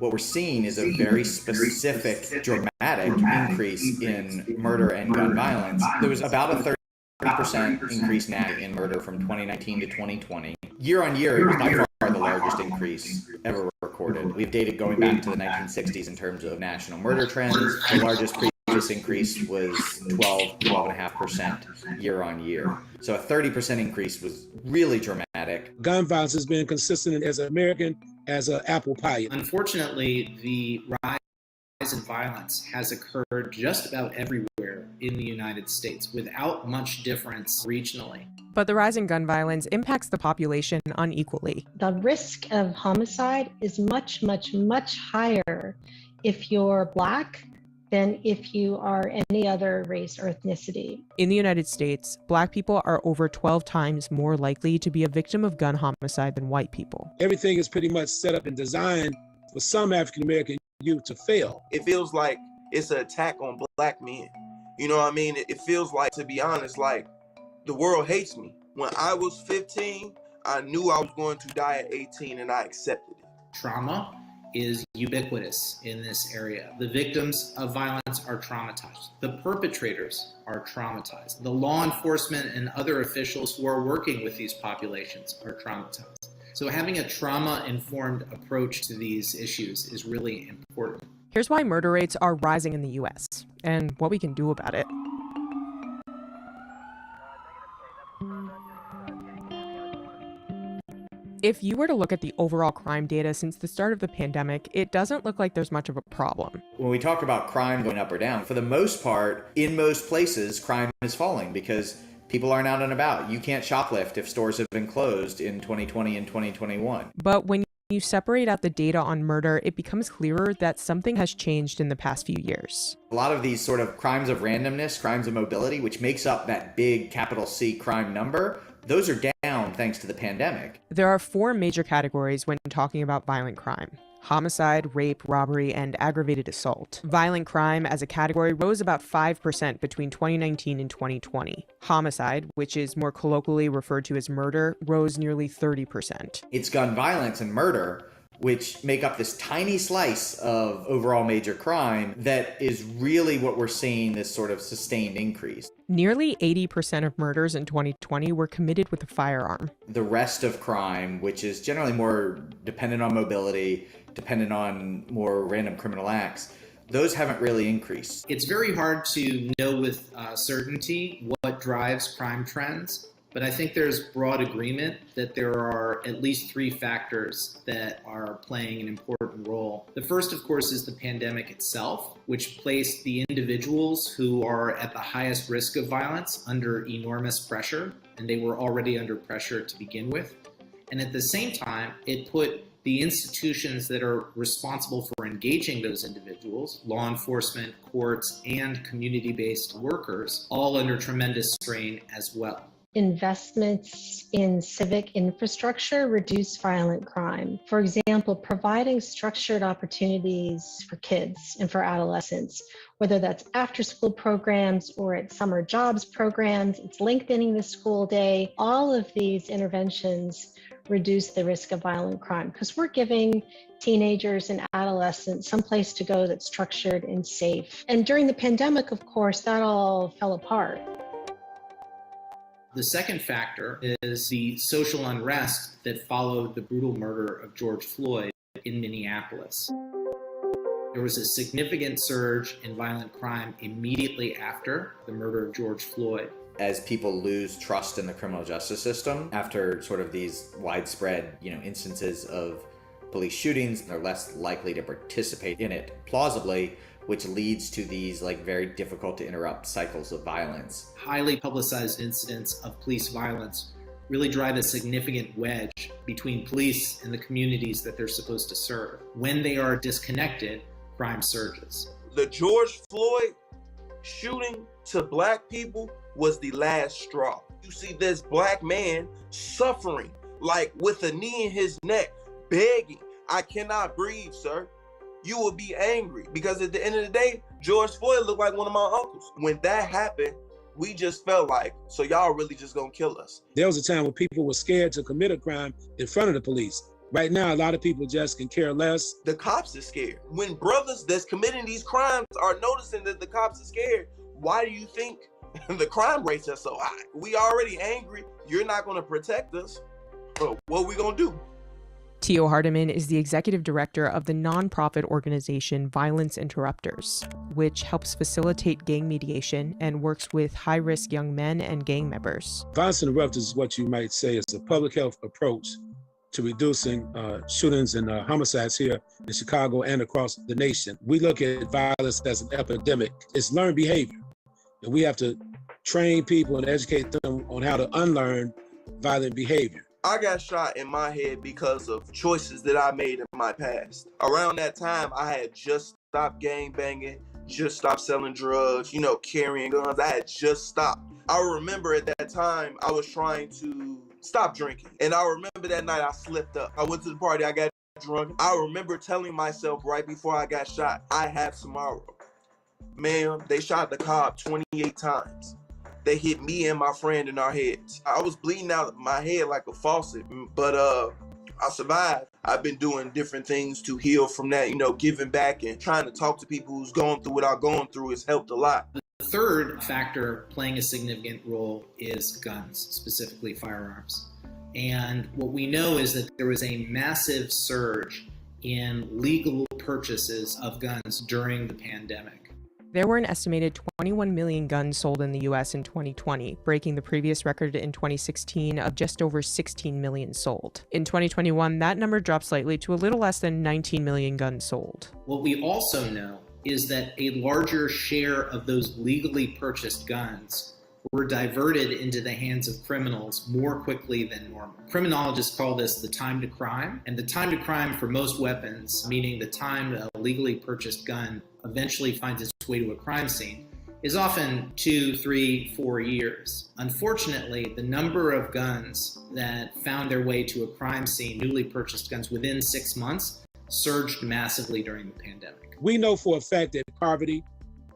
What we're seeing is a very specific, dramatic increase in murder and gun violence. There was about a 30% increase now in murder from 2019 to 2020. Year on year, it was by far the largest increase ever recorded. We have data going back to the 1960s in terms of national murder trends. The largest previous increase was 12.5% year on year. So a 30% increase was really dramatic. Gun violence has been consistent as an American as an apple pie. Unfortunately, the rise in violence has occurred just about everywhere in the United States without much difference regionally. But the rise in gun violence impacts the population unequally. The risk of homicide is much, much, much higher if you're Black than if you are any other race or ethnicity. In the United States, Black people are over 12 times more likely to be a victim of gun homicide than white people. Everything is pretty much set up and designed for some African-American youth to fail. It feels like it's an attack on Black men. You know what I mean? It feels like, to be honest, like the world hates me. When I was 15, I knew I was going to die at 18 and I accepted it. Trauma is ubiquitous in this area. The victims of violence are traumatized. The perpetrators are traumatized. The law enforcement and other officials who are working with these populations are traumatized. So having a trauma-informed approach to these issues is really important. Here's why murder rates are rising in the US and what we can do about it. If you were to look at the overall crime data since the start of the pandemic, it doesn't look like there's much of a problem. When we talk about crime going up or down, for the most part, in most places, crime is falling because people aren't out and about. You can't shoplift if stores have been closed in 2020 and 2021. But when you separate out the data on murder, it becomes clearer that something has changed in the past few years. A lot of these sort of crimes of randomness, crimes of mobility, which makes up that big capital C crime number, those are down thanks to the pandemic. There are 4 major categories when talking about violent crime: homicide, rape, robbery, and aggravated assault. Violent crime as a category rose about 5% between 2019 and 2020. Homicide, which is more colloquially referred to as murder, rose nearly 30%. It's gun violence and murder, which make up this tiny slice of overall major crime that is really what we're seeing this sort of sustained increase. Nearly 80% of murders in 2020 were committed with a firearm. The rest of crime, which is generally more dependent on mobility, dependent on more random criminal acts, those haven't really increased. It's very hard to know with certainty what drives crime trends, but I think there's broad agreement that there are at least 3 factors that are playing an important role. The first, of course, is the pandemic itself, which placed the individuals who are at the highest risk of violence under enormous pressure, and they were already under pressure to begin with. And at the same time, it put the institutions that are responsible for engaging those individuals, law enforcement, courts, and community-based workers, all under tremendous strain as well. Investments in civic infrastructure reduce violent crime. For example, providing structured opportunities for kids and for adolescents, whether that's after-school programs or it's summer jobs programs, it's lengthening the school day. All of these interventions reduce the risk of violent crime because we're giving teenagers and adolescents some place to go that's structured and safe. And during the pandemic, of course, that all fell apart. The second factor is the social unrest that followed the brutal murder of George Floyd in Minneapolis. There was a significant surge in violent crime immediately after the murder of George Floyd. As people lose trust in the criminal justice system after sort of these widespread, instances of police shootings, they're less likely to participate in it plausibly, which leads to these very difficult to interrupt cycles of violence. Highly publicized incidents of police violence really drive a significant wedge between police and the communities that they're supposed to serve. When they are disconnected, crime surges. The George Floyd shooting to Black people was the last straw. You see this Black man suffering, with a knee in his neck, begging, "I cannot breathe, sir." You will be angry because at the end of the day, George Floyd looked like one of my uncles. When that happened, we just felt like, so y'all really just gonna kill us. There was a time when people were scared to commit a crime in front of the police. Right now, a lot of people just can care less. The cops are scared. When brothers that's committing these crimes are noticing that the cops are scared, why do you think the crime rates are so high? We already angry. You're not gonna protect us. But what we gonna do? Tio Hardiman is the executive director of the nonprofit organization Violence Interrupters, which helps facilitate gang mediation and works with high-risk young men and gang members. Violence Interrupters is what you might say is a public health approach to reducing shootings and homicides here in Chicago and across the nation. We look at violence as an epidemic. It's learned behavior, and we have to train people and educate them on how to unlearn violent behavior. I got shot in my head because of choices that I made in my past. Around that time, I had just stopped gang banging, just stopped selling drugs, carrying guns. I had just stopped. I remember at that time, I was trying to stop drinking. And I remember that night I slipped up. I went to the party, I got drunk. I remember telling myself right before I got shot, I have tomorrow. Ma'am, they shot the cop 28 times. They hit me and my friend in our heads. I was bleeding out my head like a faucet, but I survived. I've been doing different things to heal from that, giving back and trying to talk to people who's going through what I'm going through has helped a lot. The third factor playing a significant role is guns, specifically firearms. And what we know is that there was a massive surge in legal purchases of guns during the pandemic. There were an estimated 21 million guns sold in the US in 2020, breaking the previous record in 2016 of just over 16 million sold. In 2021, that number dropped slightly to a little less than 19 million guns sold. What we also know is that a larger share of those legally purchased guns were diverted into the hands of criminals more quickly than normal. Criminologists call this the time to crime, and the time to crime for most weapons, meaning the time a legally purchased gun eventually finds its way to a crime scene, is often 2, 3, 4 years. Unfortunately, the number of guns that found their way to a crime scene, newly purchased guns, within 6 months surged massively during the pandemic. We know for a fact that poverty,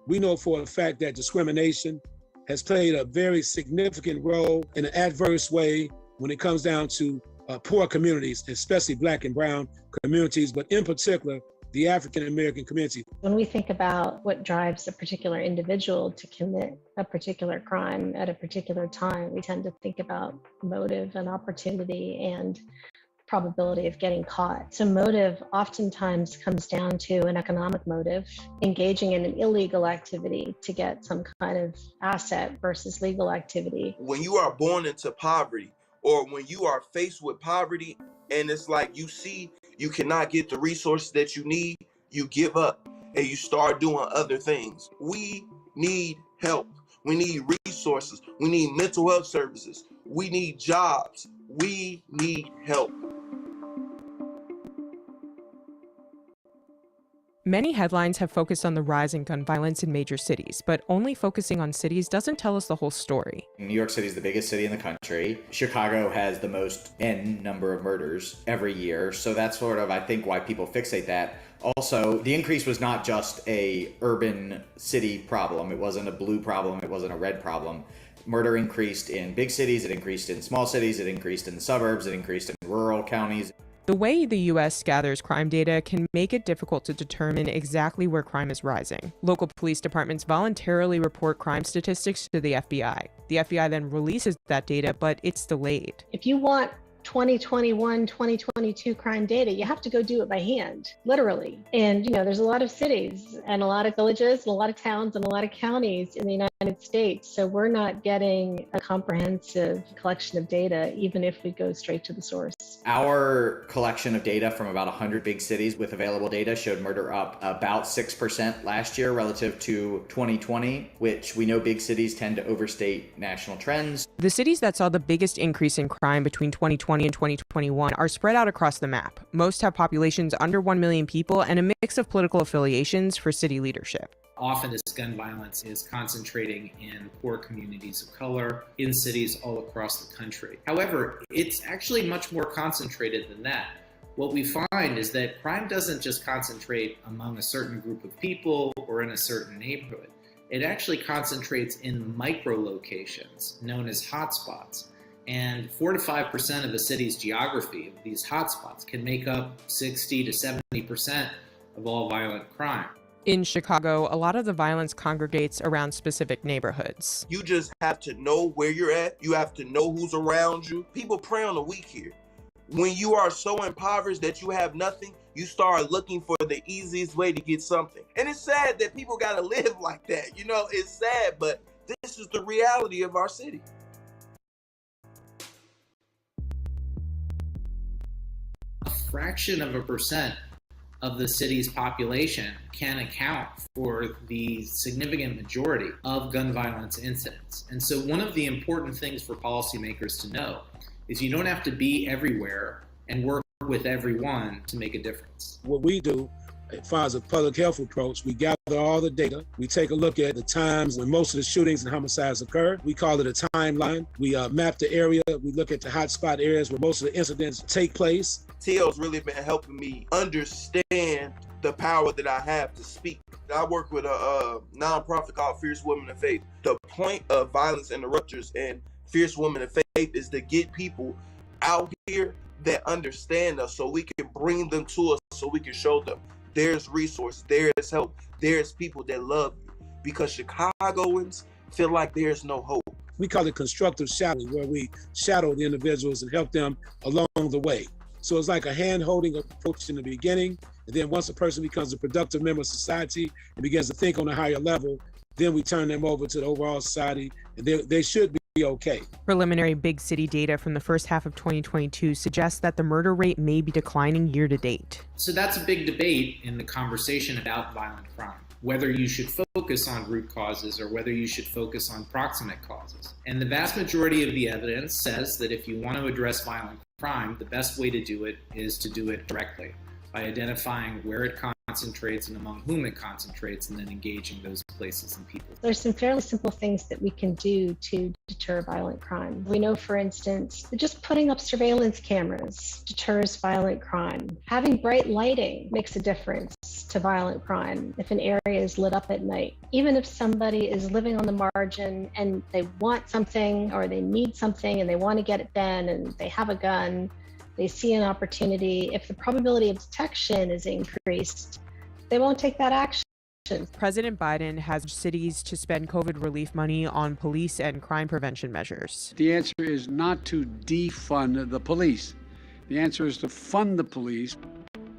we know for a fact that discrimination has played a very significant role in an adverse way when it comes down to poor communities, especially Black and brown communities, but in particular, the African American community. When we think about what drives a particular individual to commit a particular crime at a particular time, we tend to think about motive and opportunity and probability of getting caught. So motive oftentimes comes down to an economic motive, engaging in an illegal activity to get some kind of asset versus legal activity. When you are born into poverty, or when you are faced with poverty and it's like you see you cannot get the resources that you need, you give up and you start doing other things. We need help. We need resources. We need mental health services. We need jobs. We need help. Many headlines have focused on the rise in gun violence in major cities, but only focusing on cities doesn't tell us the whole story. New York City is the biggest city in the country. Chicago has the most N number of murders every year. So that's sort of, I think, why people fixate that. Also, the increase was not just a urban city problem. It wasn't a blue problem. It wasn't a red problem. Murder increased in big cities. It increased in small cities. It increased in the suburbs. It increased in rural counties. The way the U.S. gathers crime data can make it difficult to determine exactly where crime is rising. Local police departments voluntarily report crime statistics to the FBI. The FBI then releases that data, but it's delayed. If you want 2021, 2022 crime data, you have to go do it by hand, literally. And, there's a lot of cities and a lot of villages and a lot of towns and a lot of counties in the United States. So we're not getting a comprehensive collection of data, even if we go straight to the source. Our collection of data from about 100 big cities with available data showed murder up about 6% last year relative to 2020, which we know big cities tend to overstate national trends. The cities that saw the biggest increase in crime between 2020 and 2021 are spread out across the map. Most have populations under 1 million people and a mix of political affiliations for city leadership. Often this gun violence is concentrating in poor communities of color in cities all across the country. However, it's actually much more concentrated than that. What we find is that crime doesn't just concentrate among a certain group of people or in a certain neighborhood. It actually concentrates in micro-locations known as hotspots. And 4 to 5% of a city's geography of these hotspots can make up 60 to 70% of all violent crime. In Chicago, a lot of the violence congregates around specific neighborhoods. You just have to know where you're at. You have to know who's around you. People prey on the weak here. When you are so impoverished that you have nothing, you start looking for the easiest way to get something. And it's sad that people gotta live like that. It's sad, but this is the reality of our city. A fraction of a percent of the city's population can account for the significant majority of gun violence incidents. And so one of the important things for policymakers to know is you don't have to be everywhere and work with everyone to make a difference. What we do, as far as a public health approach, we gather all the data. We take a look at the times when most of the shootings and homicides occurred. We call it a timeline. We map the area. We look at the hotspot areas where most of the incidents take place. TL's really been helping me understand the power that I have to speak. I work with a nonprofit called Fierce Women of Faith. The point of Violence Interrupters and Fierce Women of Faith is to get people out here that understand us so we can bring them to us, so we can show them there's resources, there's help, there's people that love you. Because Chicagoans feel like there's no hope. We call it constructive shadowing, where we shadow the individuals and help them along the way. So it's like a hand-holding approach in the beginning, And then once a person becomes a productive member of society and begins to think on a higher level, then we turn them over to the overall society, and they should be okay. Preliminary big city data from the first half of 2022 suggests that the murder rate may be declining year to date. So that's a big debate in the conversation about violent crime, whether you should focus on root causes or whether you should focus on proximate causes. And the vast majority of the evidence says that if you want to address violent crime, the best way to do it is to do it directly by identifying where it concentrates and among whom it concentrates, and then engaging those places and people. There's some fairly simple things that we can do to deter violent crime. We know, for instance, that just putting up surveillance cameras deters violent crime. Having bright lighting makes a difference to violent crime if an area is lit up at night. Even if somebody is living on the margin and they want something or they need something and they want to get it done and they have a gun, they see an opportunity, if the probability of detection is increased, they won't take that action. President Biden has cities to spend COVID relief money on police and crime prevention measures. The answer is not to defund the police. The answer is to fund the police.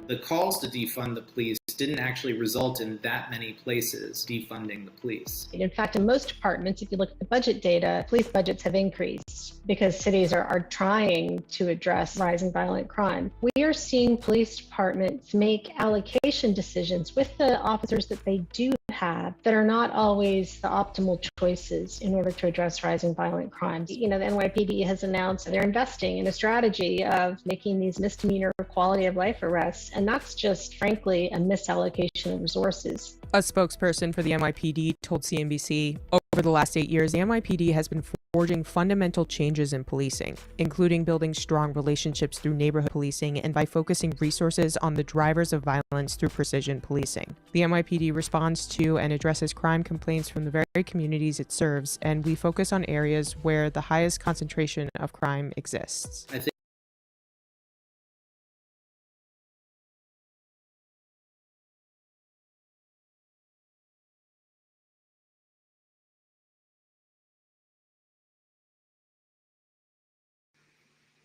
The calls to defund the police didn't actually result in that many places defunding the police. In fact, in most departments, if you look at the budget data, police budgets have increased because cities are trying to address rising violent crime. We are seeing police departments make allocation decisions with the officers that they do have that are not always the optimal choices in order to address rising violent crime. You know, the NYPD has announced that they're investing in a strategy of making these misdemeanor quality of life arrests, and that's just, frankly, a misallocation of resources. A spokesperson for the NYPD told CNBC, over the last 8 years, the NYPD has been forging fundamental changes in policing, including building strong relationships through neighborhood policing and by focusing resources on the drivers of violence through precision policing. The NYPD responds to and addresses crime complaints from the very communities it serves, and we focus on areas where the highest concentration of crime exists. I think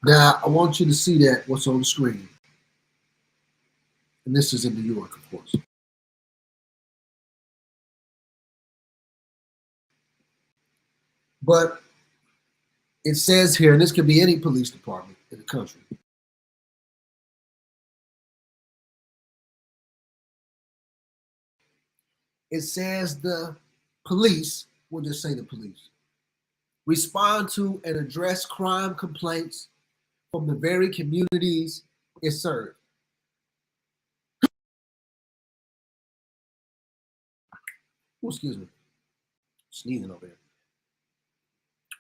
Now, I want you to see that what's on the screen. And this is in New York, of course. But it says here, and this could be any police department in the country, it says the police, we'll just say the police, respond to and address crime complaints from the very communities it serves. Oh, excuse me, sneezing over here.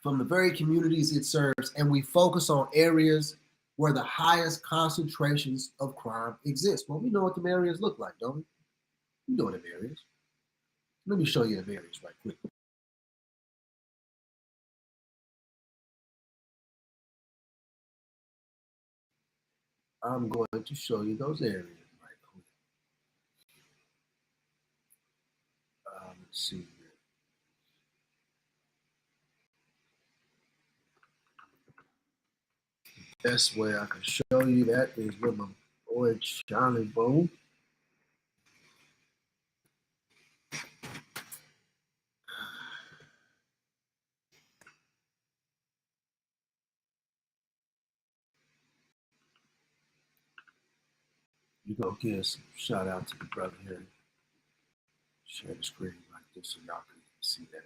From the very communities it serves, and we focus on areas where the highest concentrations of crime exist. Well, we know what the areas look like, don't we? We know them areas. Let me show you the areas right quick. I'm going to show you those areas right quick. Let's see here. The best way I can show you that is with my boy Charlie Bone. You go give us a shout out to the brother here. Share the screen like this so y'all can see that.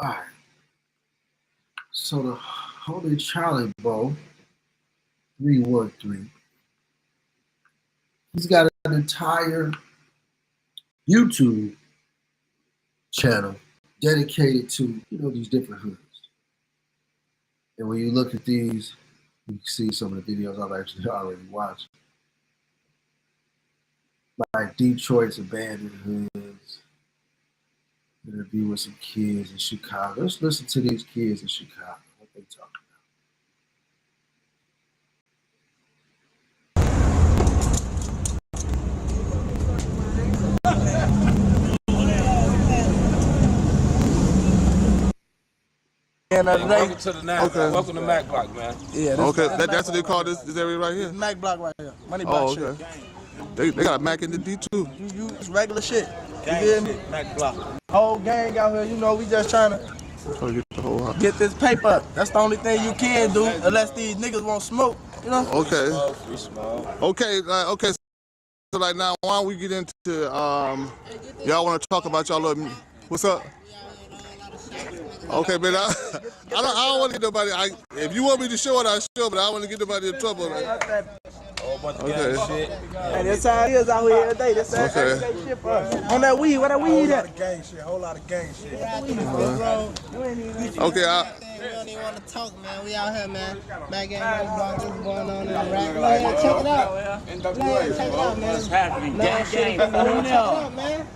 All right. So the Holy Charlie Bow 313. He's got an entire YouTube channel dedicated to, these different hoods. And when you look at these, you can see some of the videos I've actually already watched. Like Detroit's abandoned hoods, interview with some kids in Chicago. Let's listen to these kids in Chicago, what they talk about. other day. Welcome to the NASDAQ. Okay. Welcome to Mac Block, man. Yeah. Okay, that's what they call this area right here? Mac Block right here. Money Block Oh, shit. okay. They got a Mac in the D too. You it's regular shit. Gang You feel me? shit, Mac Block. Whole gang out here, you know, we just trying to Trying to get the whole house. get this paper up. That's the only thing you can do, unless these niggas won't smoke, you know? Okay. Free small. Okay. Okay. So like now, why don't we get into y'all want to talk about y'all little? What's up? Okay, man. I don't want to get nobody. If you want me to show it, I'll show. But I don't want to get nobody in trouble. Man. Whole bunch of Okay. gang shit. Hey, that's how it is out here every day. That's how everyday shit for us. On that weed, where that weed at? Gang shit. Whole lot of gang shit. Okay. We don't even want to talk, man. We out here, man. Back at Mac Block, this is going on in the rack. Go ahead, check it out. Go ahead, check it out, man. What's happening? No Gang, shit, gang. check it out, man.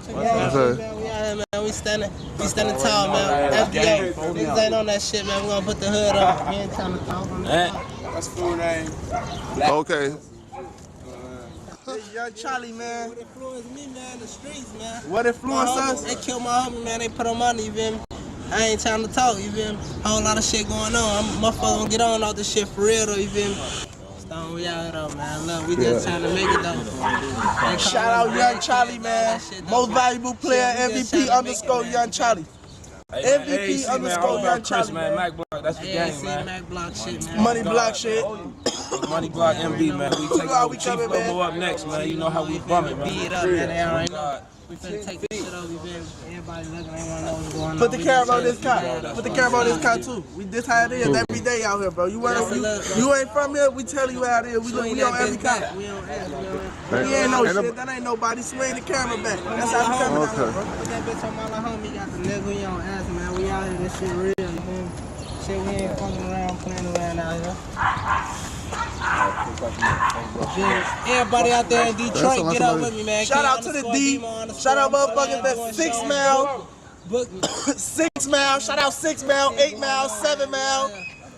Check it out, Okay. man. We out here, man. We standing tall, man. FBO, niggas ain't on that shit, man. We gonna put the hood on. We ain't trying to talk on that. That's full name. Okay. This Young Charlie, man. What influenced me, man? The streets, man. What influenced us? They killed my homie, man. They put him on, you feel me? I ain't trying to talk, you feel me? Whole lot of shit going on. Motherfuckers gonna get on all this shit for real, though, you feel me? Stone, we out here, though, man. Look, we just trying to make it, though. Shout out Young Charlie, man. Most valuable player, MVP _ Young Charlie. MVP _ Young Charlie, man. Mac Block. That's the game, man. Mac Block shit, man. Money Block shit. Money Block MB, man. We taking how over we Chief coming, man. Lobo up next, man. You know how we bumming, man. Beat it up, man. They already know. We finna take this shit over, you feel me? Everybody looking, they wanna know what's going on. Put the We camera just on this trying car. to Put the camera on this car too. We this how it is every day out here, bro. You ain't from here. We tell you how it is. We on every car. We on ass, We ain't no shit. That ain't nobody. Swing the camera back. That's how we coming out here, bro. Put that bitch on my little homie, got the nigga, we on ass, man. We out here, this shit real, you feel me? Shit, we ain't fucking around, playing around out here. Everybody out there in Detroit, get up with me, man. Shout out to the D. Shout out motherfuckers that's 6 mile. 6 mile. Shout out 6 mile, 8 mile, 7 mile.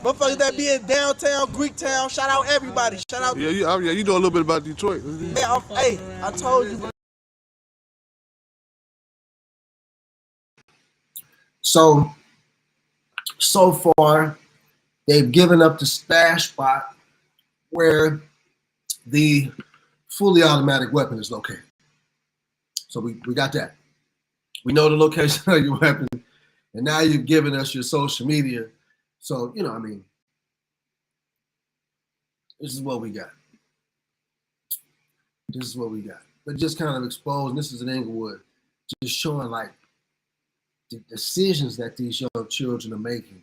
Motherfuckers that be in downtown, Greektown. Shout out everybody. Shout out. Yeah, you know a little bit about Detroit. Yeah, hey, I told you. So far, they've given up the stash spot where the fully automatic weapon is located. So we got that. We know the location of your weapon, and now you've given us your social media. So, you know, I mean, this is what we got. This is what we got. But just kind of exposing, this is in Inglewood, just showing like the decisions that these young children are making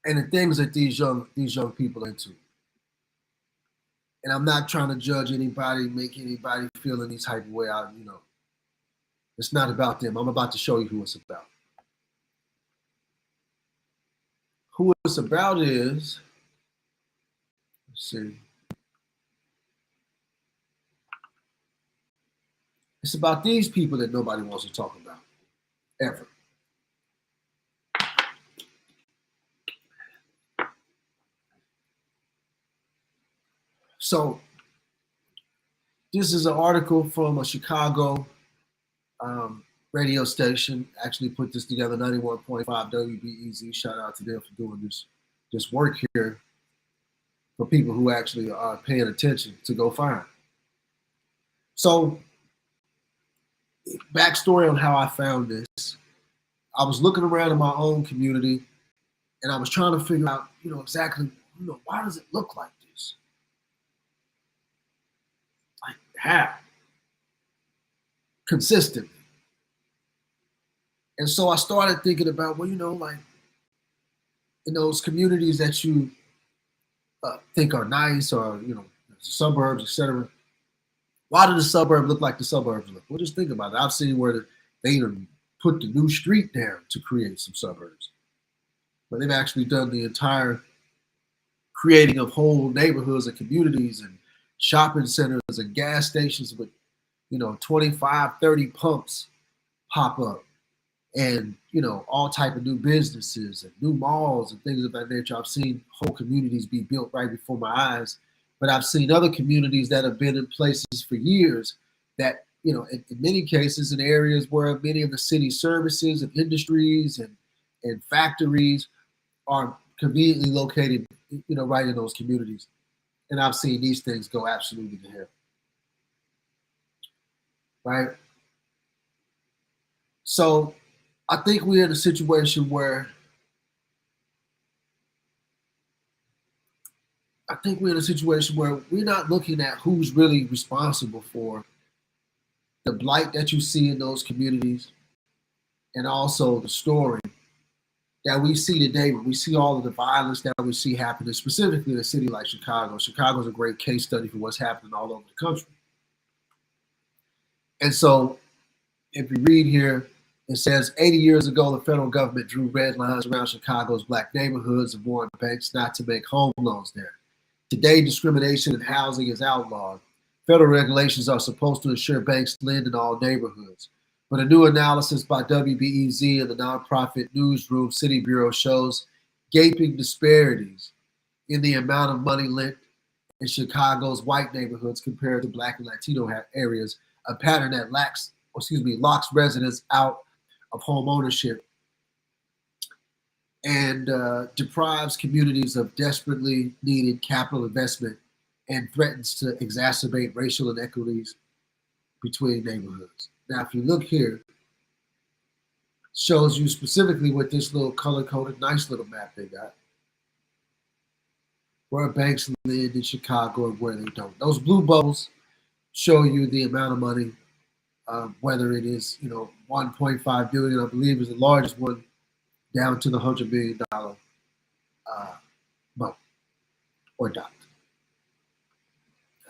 and the things that these young people are into. And I'm not trying to judge anybody, make anybody feel any type of way out, you know. It's not about them. I'm about to show you who it's about. Who it's about is, let's see. It's about these people that nobody wants to talk about, ever. So, this is an article from a Chicago radio station. Actually put this together, 91.5 WBEZ. Shout out to them for doing this work here for people who actually are paying attention to go find. So, backstory on how I found this. I was looking around in my own community and I was trying to figure out, you know, exactly, you know, why does it look like this? Like how? Consistently. And so I started thinking about, well, you know, like in those communities that you think are nice or, you know, suburbs, etc. Why do the suburbs look like the suburbs look? Well, just think about it. I've seen where they even put the new street down to create some suburbs. But they've actually done the entire creating of whole neighborhoods and communities and shopping centers and gas stations with, you know, 25, 30 pumps pop up. And, you know, all type of new businesses and new malls and things of that nature. I've seen whole communities be built right before my eyes. But I've seen other communities that have been in places for years that, you know, in many cases in areas where many of the city services and industries and and factories are conveniently located, right in those communities. And I've seen these things go absolutely to hell. Right? So I think we're in a situation where we're not looking at who's really responsible for the blight that you see in those communities, and also the story that we see today. When we see all of the violence that we see happening, specifically in a city like Chicago. Chicago's a great case study for what's happening all over the country. And so if you read here, it says 80 years ago, the federal government drew red lines around Chicago's black neighborhoods and warned banks not to make home loans there. Today, discrimination in housing is outlawed. Federal regulations are supposed to ensure banks lend in all neighborhoods. But a new analysis by WBEZ and the nonprofit newsroom City Bureau shows gaping disparities in the amount of money lent in Chicago's white neighborhoods compared to black and Latino areas, a pattern that locks residents out of home ownership and deprives communities of desperately needed capital investment and threatens to exacerbate racial inequities between neighborhoods. Now, if you look here, it shows you specifically with this little color-coded, nice little map they got, where banks lend in Chicago and where they don't. Those blue bubbles show you the amount of money, whether it is, 1.5 billion, I believe is the largest one, down to the $100 million money or dot.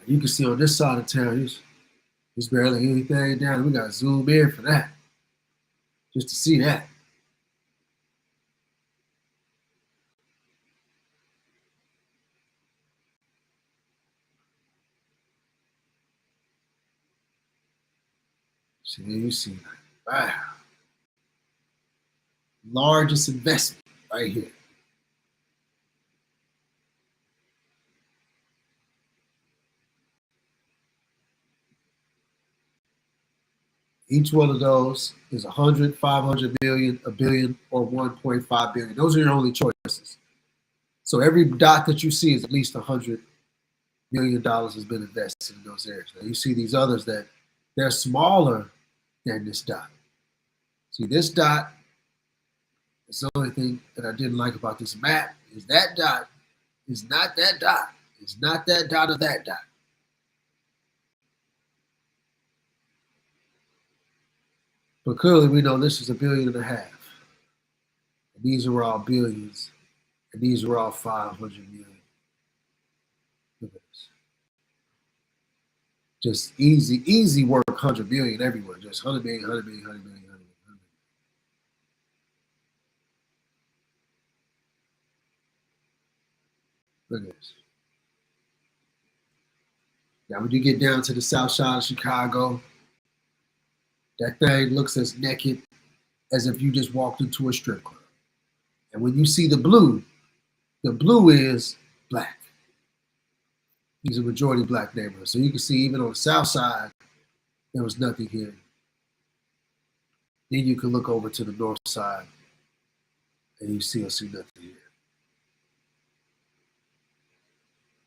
You can see on this side of town, there's barely anything down. We got to zoom in for that, just to see that. See, you see, wow. Largest investment right here. Each one of those is 100, 500 million, a billion, or 1.5 billion. Those are your only choices. So every dot that you see is at least $100 million has been invested in those areas. Now you see these others that they're smaller than this dot. See, this dot is the only thing that I didn't like about this map is that dot is not that dot. It's not that dot or that dot. But clearly we know this is $1.5 billion. And these are all billions. And these are all 500 million. Look at this. Just easy work, 100 billion everywhere. Just 100 million, 100 million, 100 million, 100 million, 100 million. Look at this. Now when you get down to the south side of Chicago, that thing looks as naked as if you just walked into a strip club. And when you see the blue is black. These are majority black neighborhoods. So you can see even on the south side, there was nothing here. Then you can look over to the north side and you still see nothing here.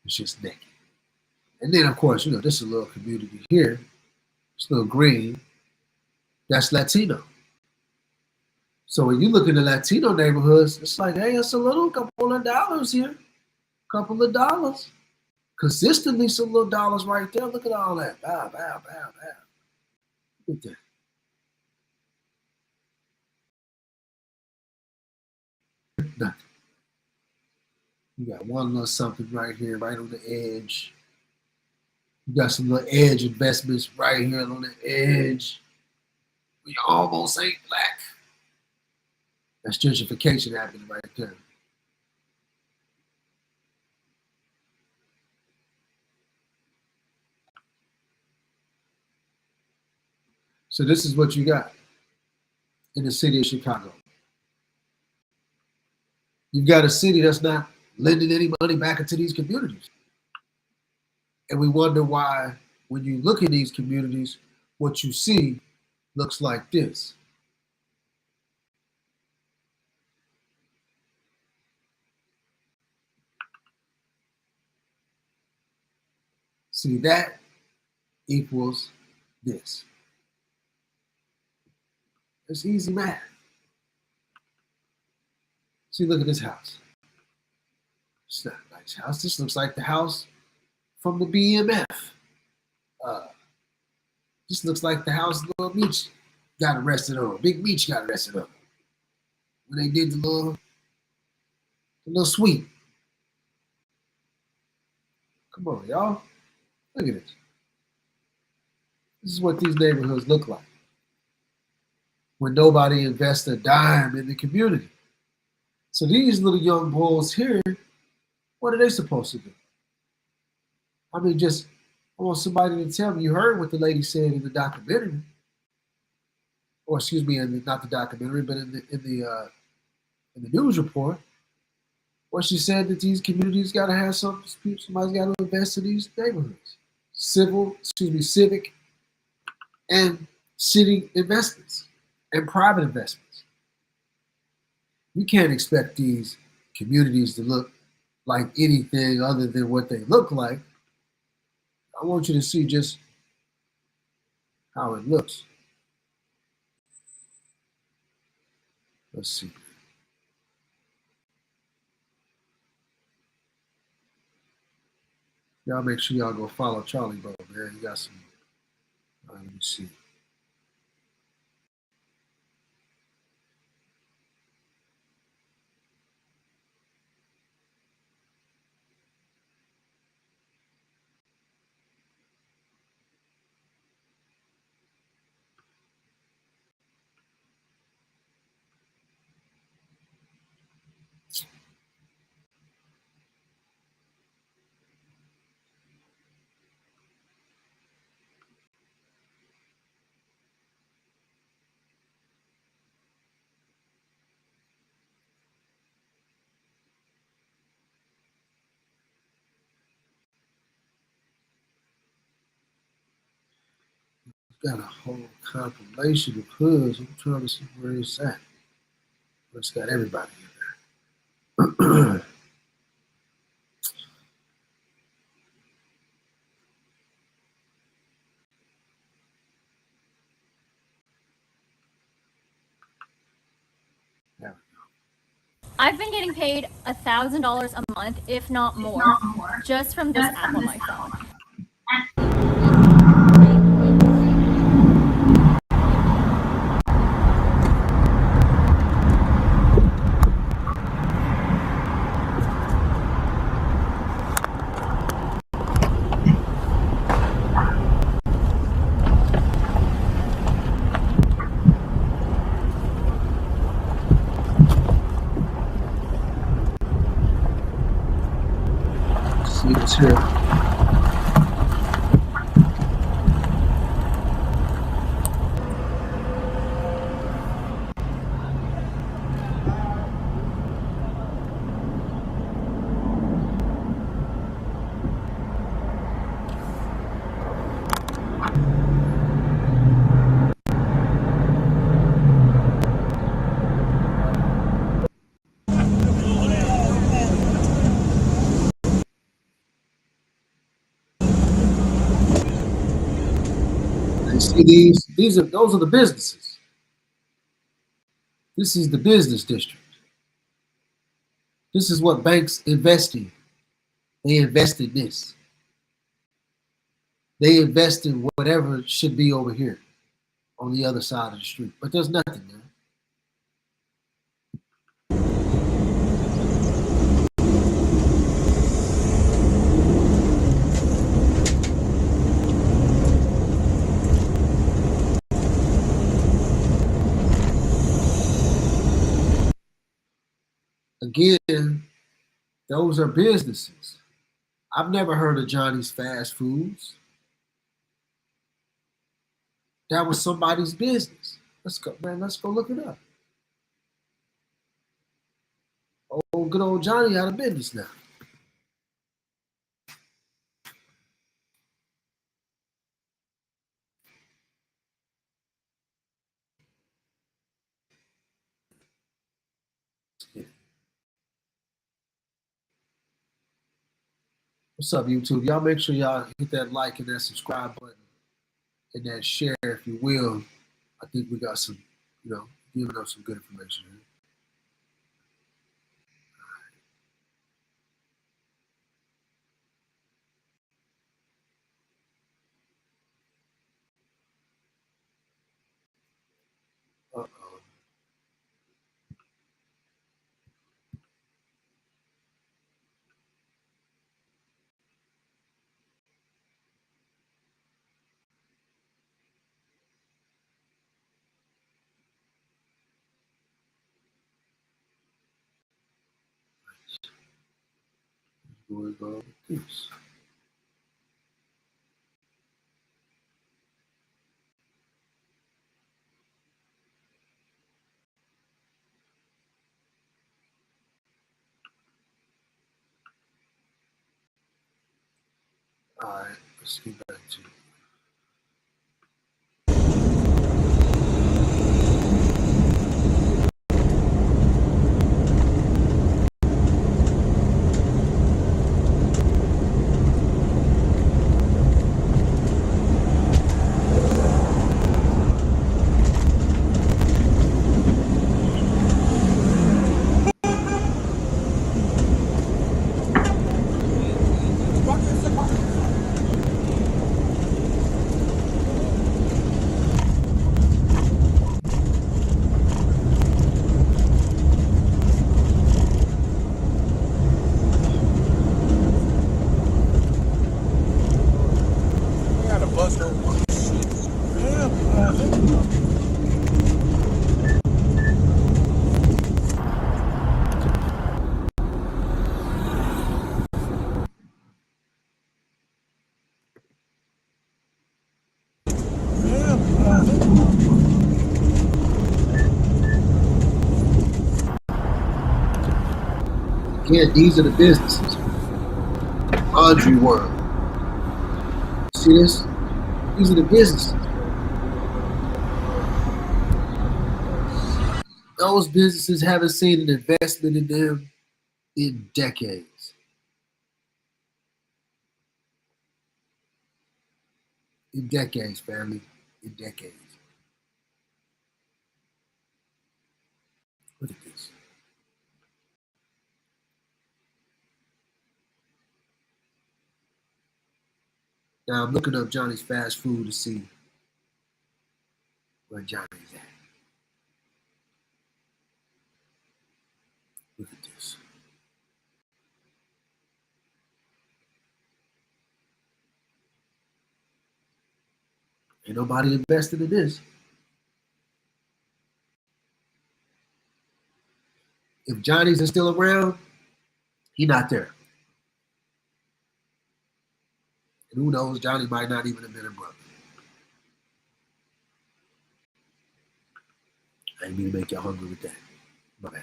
It's just naked. And then of course, this is a little community here. It's a little green. That's Latino. So when you look in the Latino neighborhoods, it's like, hey, it's a little couple of dollars here. Couple of dollars. Consistently some little dollars right there. Look at all that. Bow, bow, bow, bow. Look at that. Nothing. You got one little something right here, right on the edge. You got some little edge investments right here on the edge. We almost ain't black. That's gentrification happening right there. So this is what you got in the city of Chicago. You've got a city that's not lending any money back into these communities. And we wonder why, when you look at these communities, what you see looks like this. See, that equals this. It's easy math. See, look at this house. It's not a nice house. This looks like the house from the BMF. This looks like the house Lil Meech got arrested on. Big Meech got arrested on. When they did the little sweep. Come on, y'all. Look at this. This is what these neighborhoods look like when nobody invests a dime in the community. So these little young bulls here, what are they supposed to do? I mean, I want somebody to tell me. You heard what the lady said in the documentary, or excuse me, not the documentary, but in the news report, where she said that these communities got to have somebody's got to invest in these neighborhoods, civic, and city investments and private investments. We can't expect these communities to look like anything other than what they look like. I want you to see just how it looks. Let's see. Y'all make sure y'all go follow Charlie Bro, man. He got some. Let me see. Got a whole compilation of hoods. I'm trying to see where it's at. It's got everybody in there. I've been getting paid $1,000 a month, if not more, just from this app on my phone. See what's here. You see those are the businesses. This is the business district. This is what banks invest in. They invest in this. They invest in whatever should be over here on the other side of the street. But there's nothing there. Again, those are businesses. I've never heard of Johnny's Fast Foods. That was somebody's business. Let's go, man. Let's go look it up. Oh, good old Johnny out of business now. What's up, YouTube? Y'all make sure y'all hit that like and that subscribe button and that share, if you will. I think we got some, giving up some good information here. Uh-oh. Where we go with this? All right, let's get back to it. Again, these are the businesses. Laundry World. See this? These are the businesses. Those businesses haven't seen an investment in them in decades. In decades, family. In decades. Look at this. Now I'm looking up Johnny's Fast Food to see where Johnny's at. Look at this. Ain't nobody invested in this. If Johnny's is still around, he not there. And who knows, Johnny might not even have been a brother. I ain't mean to make y'all hungry with that. My bad.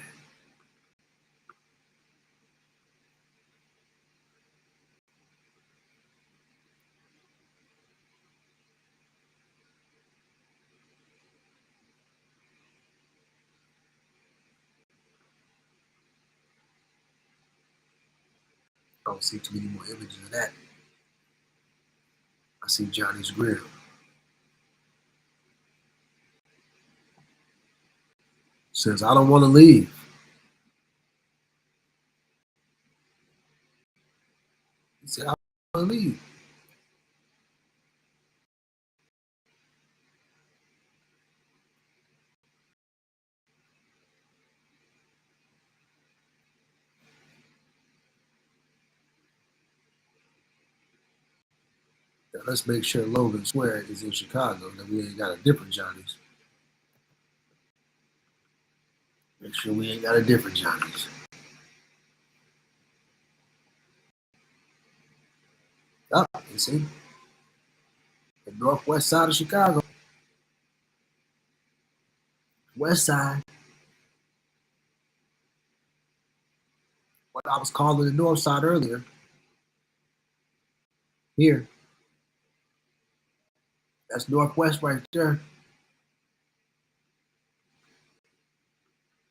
I don't see too many more images of that. I see Johnny's grill. Says, I don't want to leave. He said, I don't want to leave. Now, let's make sure Logan Square is in Chicago, that we ain't got a different Johnny's. Make sure we ain't got a different Johnny's. Oh, you see? The northwest side of Chicago. West side. What I was calling the north side earlier. Here. That's northwest right there.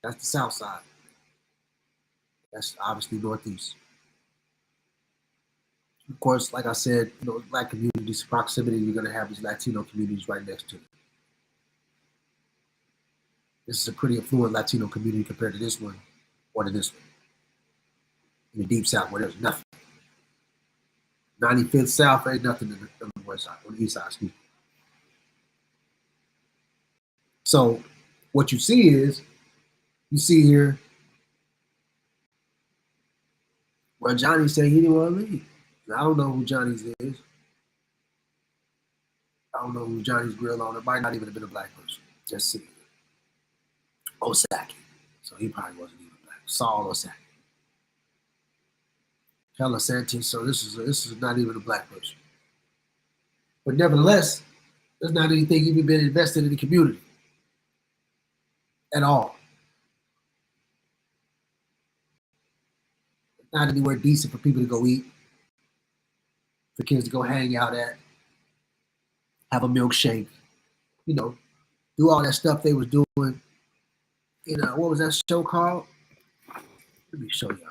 That's the south side. That's obviously northeast. Of course, like I said, Black communities, proximity, you're going to have these Latino communities right next to it. This is a pretty affluent Latino community compared to this one or to this one. In the Deep South, where there's nothing. 95th South ain't nothing on the west side, on the east side, excuse me. So what you see here where Johnny said he didn't want to leave. Now, I don't know who Johnny's is. I don't know who Johnny's grill on. It might not even have been a black person. Just see. Osaki. So he probably wasn't even black. Saul Osaki. Hella Santis. So this is not even a black person. But nevertheless, there's not anything even been invested in the community at all. Not anywhere decent for people to go eat, for kids to go hang out at, have a milkshake, do all that stuff they was doing. What was that show called? Let me show y'all.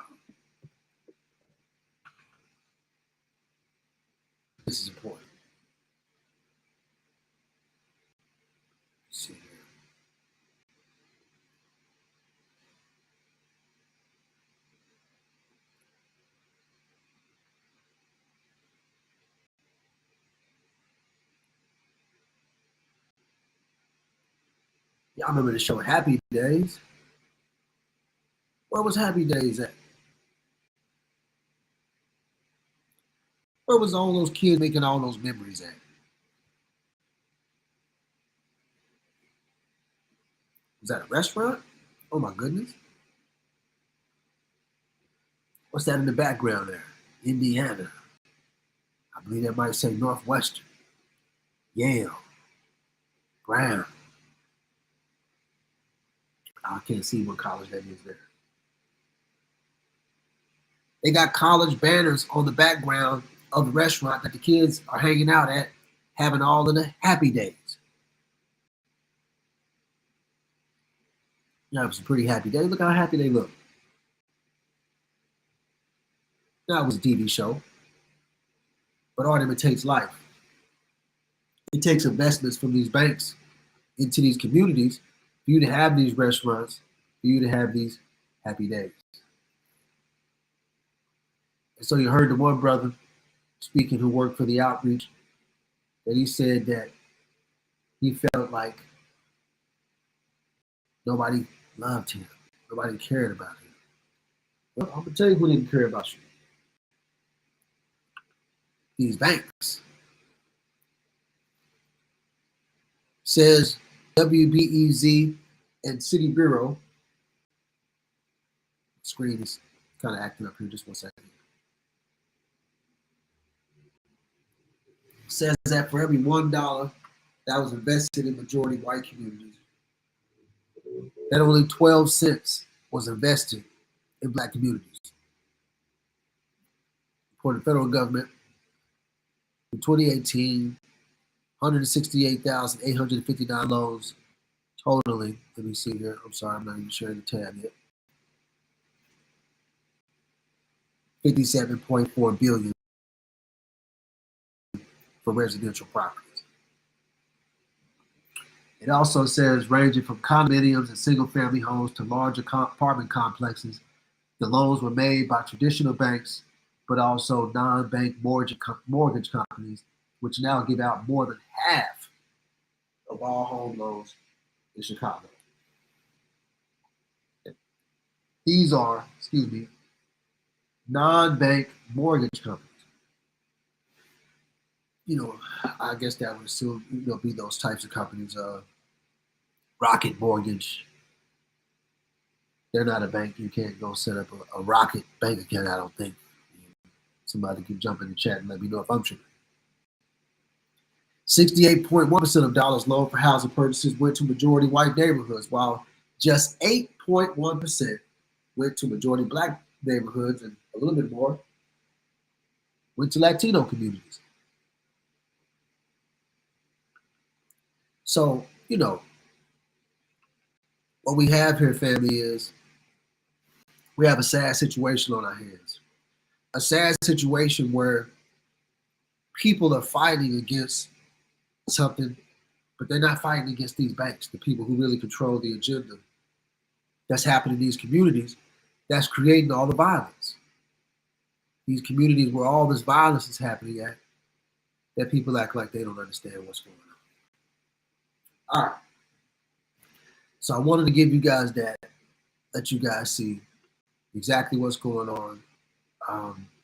This is important. Let's see here. Y'all remember the show Happy Days? Where was Happy Days at? Where was all those kids making all those memories at? Was that a restaurant? Oh my goodness. What's that in the background there? Indiana. I believe that might say Northwestern. Yale. Brown. I can't see what college that is there. They got college banners on the background of the restaurant that the kids are hanging out at, having all of the happy days. That was a pretty happy day. Look how happy they look. That was a TV show. But art imitates life. It takes investments from these banks into these communities for you to have these restaurants, for you to have these happy days. And so you heard the one brother speaking who worked for the outreach, that he said that he felt like nobody loved him, nobody cared about him. Well, I'm gonna tell you who didn't care about you. These banks. Says WBEZ and City Bureau. Screen is kind of acting up here, just 1 second. Says that for every $1 that was invested in majority white communities, that only 12 cents was invested in black communities. For the federal government, in 2018, 168,859 loans totaling. Let me see here. I'm sorry, I'm not even sharing the tab yet. 57.4 billion for residential properties. It also says ranging from condominiums and single-family homes to larger apartment complexes, the loans were made by traditional banks, but also non-bank mortgage companies, which now give out more than half of all home loans in Chicago. These are, non-bank mortgage companies. I guess that would still be those types of companies. Rocket Mortgage. They're not a bank. You can't go set up a Rocket bank account, I don't think. Somebody can jump in the chat and let me know if I'm tripping. 68.1% of dollars loaned for housing purchases went to majority white neighborhoods, while just 8.1% went to majority black neighborhoods, and a little bit more went to Latino communities. So, what we have here, family, is we have a sad situation on our hands. A sad situation where people are fighting against something, but they're not fighting against these banks, the people who really control the agenda that's happening in these communities, that's creating all the violence. These communities where all this violence is happening at, that people act like they don't understand what's going on. All right. So I wanted to give you guys that, let you guys see exactly what's going on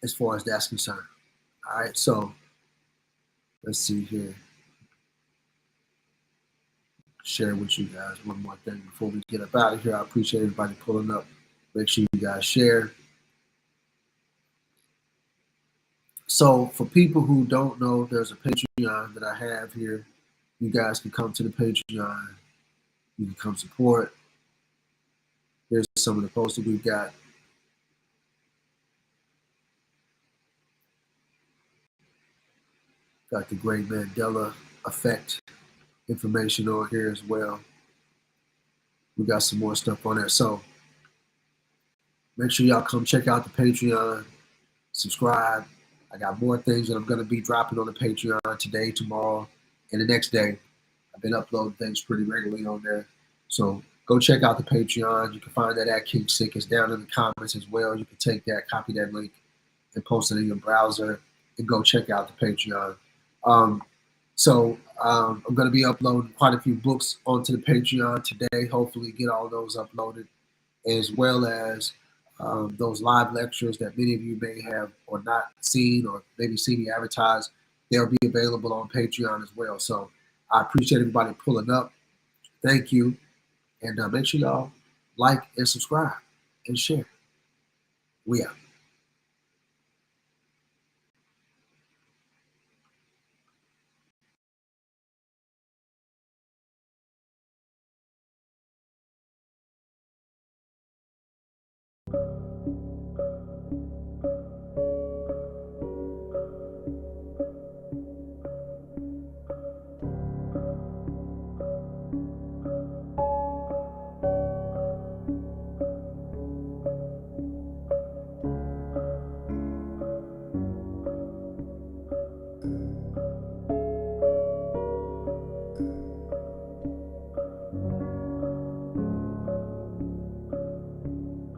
as far as that's concerned. All right, so let's see here. Share with you guys one more thing before we get up out of here. I appreciate everybody pulling up. Make sure you guys share. So for people who don't know, there's a Patreon that I have here. You guys can come to the Patreon. You can come support. Here's some of the posters we've got. Got the Great Mandela Effect information on here as well. We got some more stuff on there. So make sure y'all come check out the Patreon, subscribe. I got more things that I'm going to be dropping on the Patreon today, tomorrow, and the next day. I've been uploading things pretty regularly on there. So go check out the Patreon. You can find that at King Sick. It's down in the comments as well. You can take that, copy that link, and post it in your browser, and go check out the Patreon. I'm going to be uploading quite a few books onto the Patreon today. Hopefully get all those uploaded, as well as those live lectures that many of you may have or not seen, or maybe seen me advertised. They'll be available on Patreon as well. So I appreciate everybody pulling up. Thank you. And make sure y'all like and subscribe and share. We out.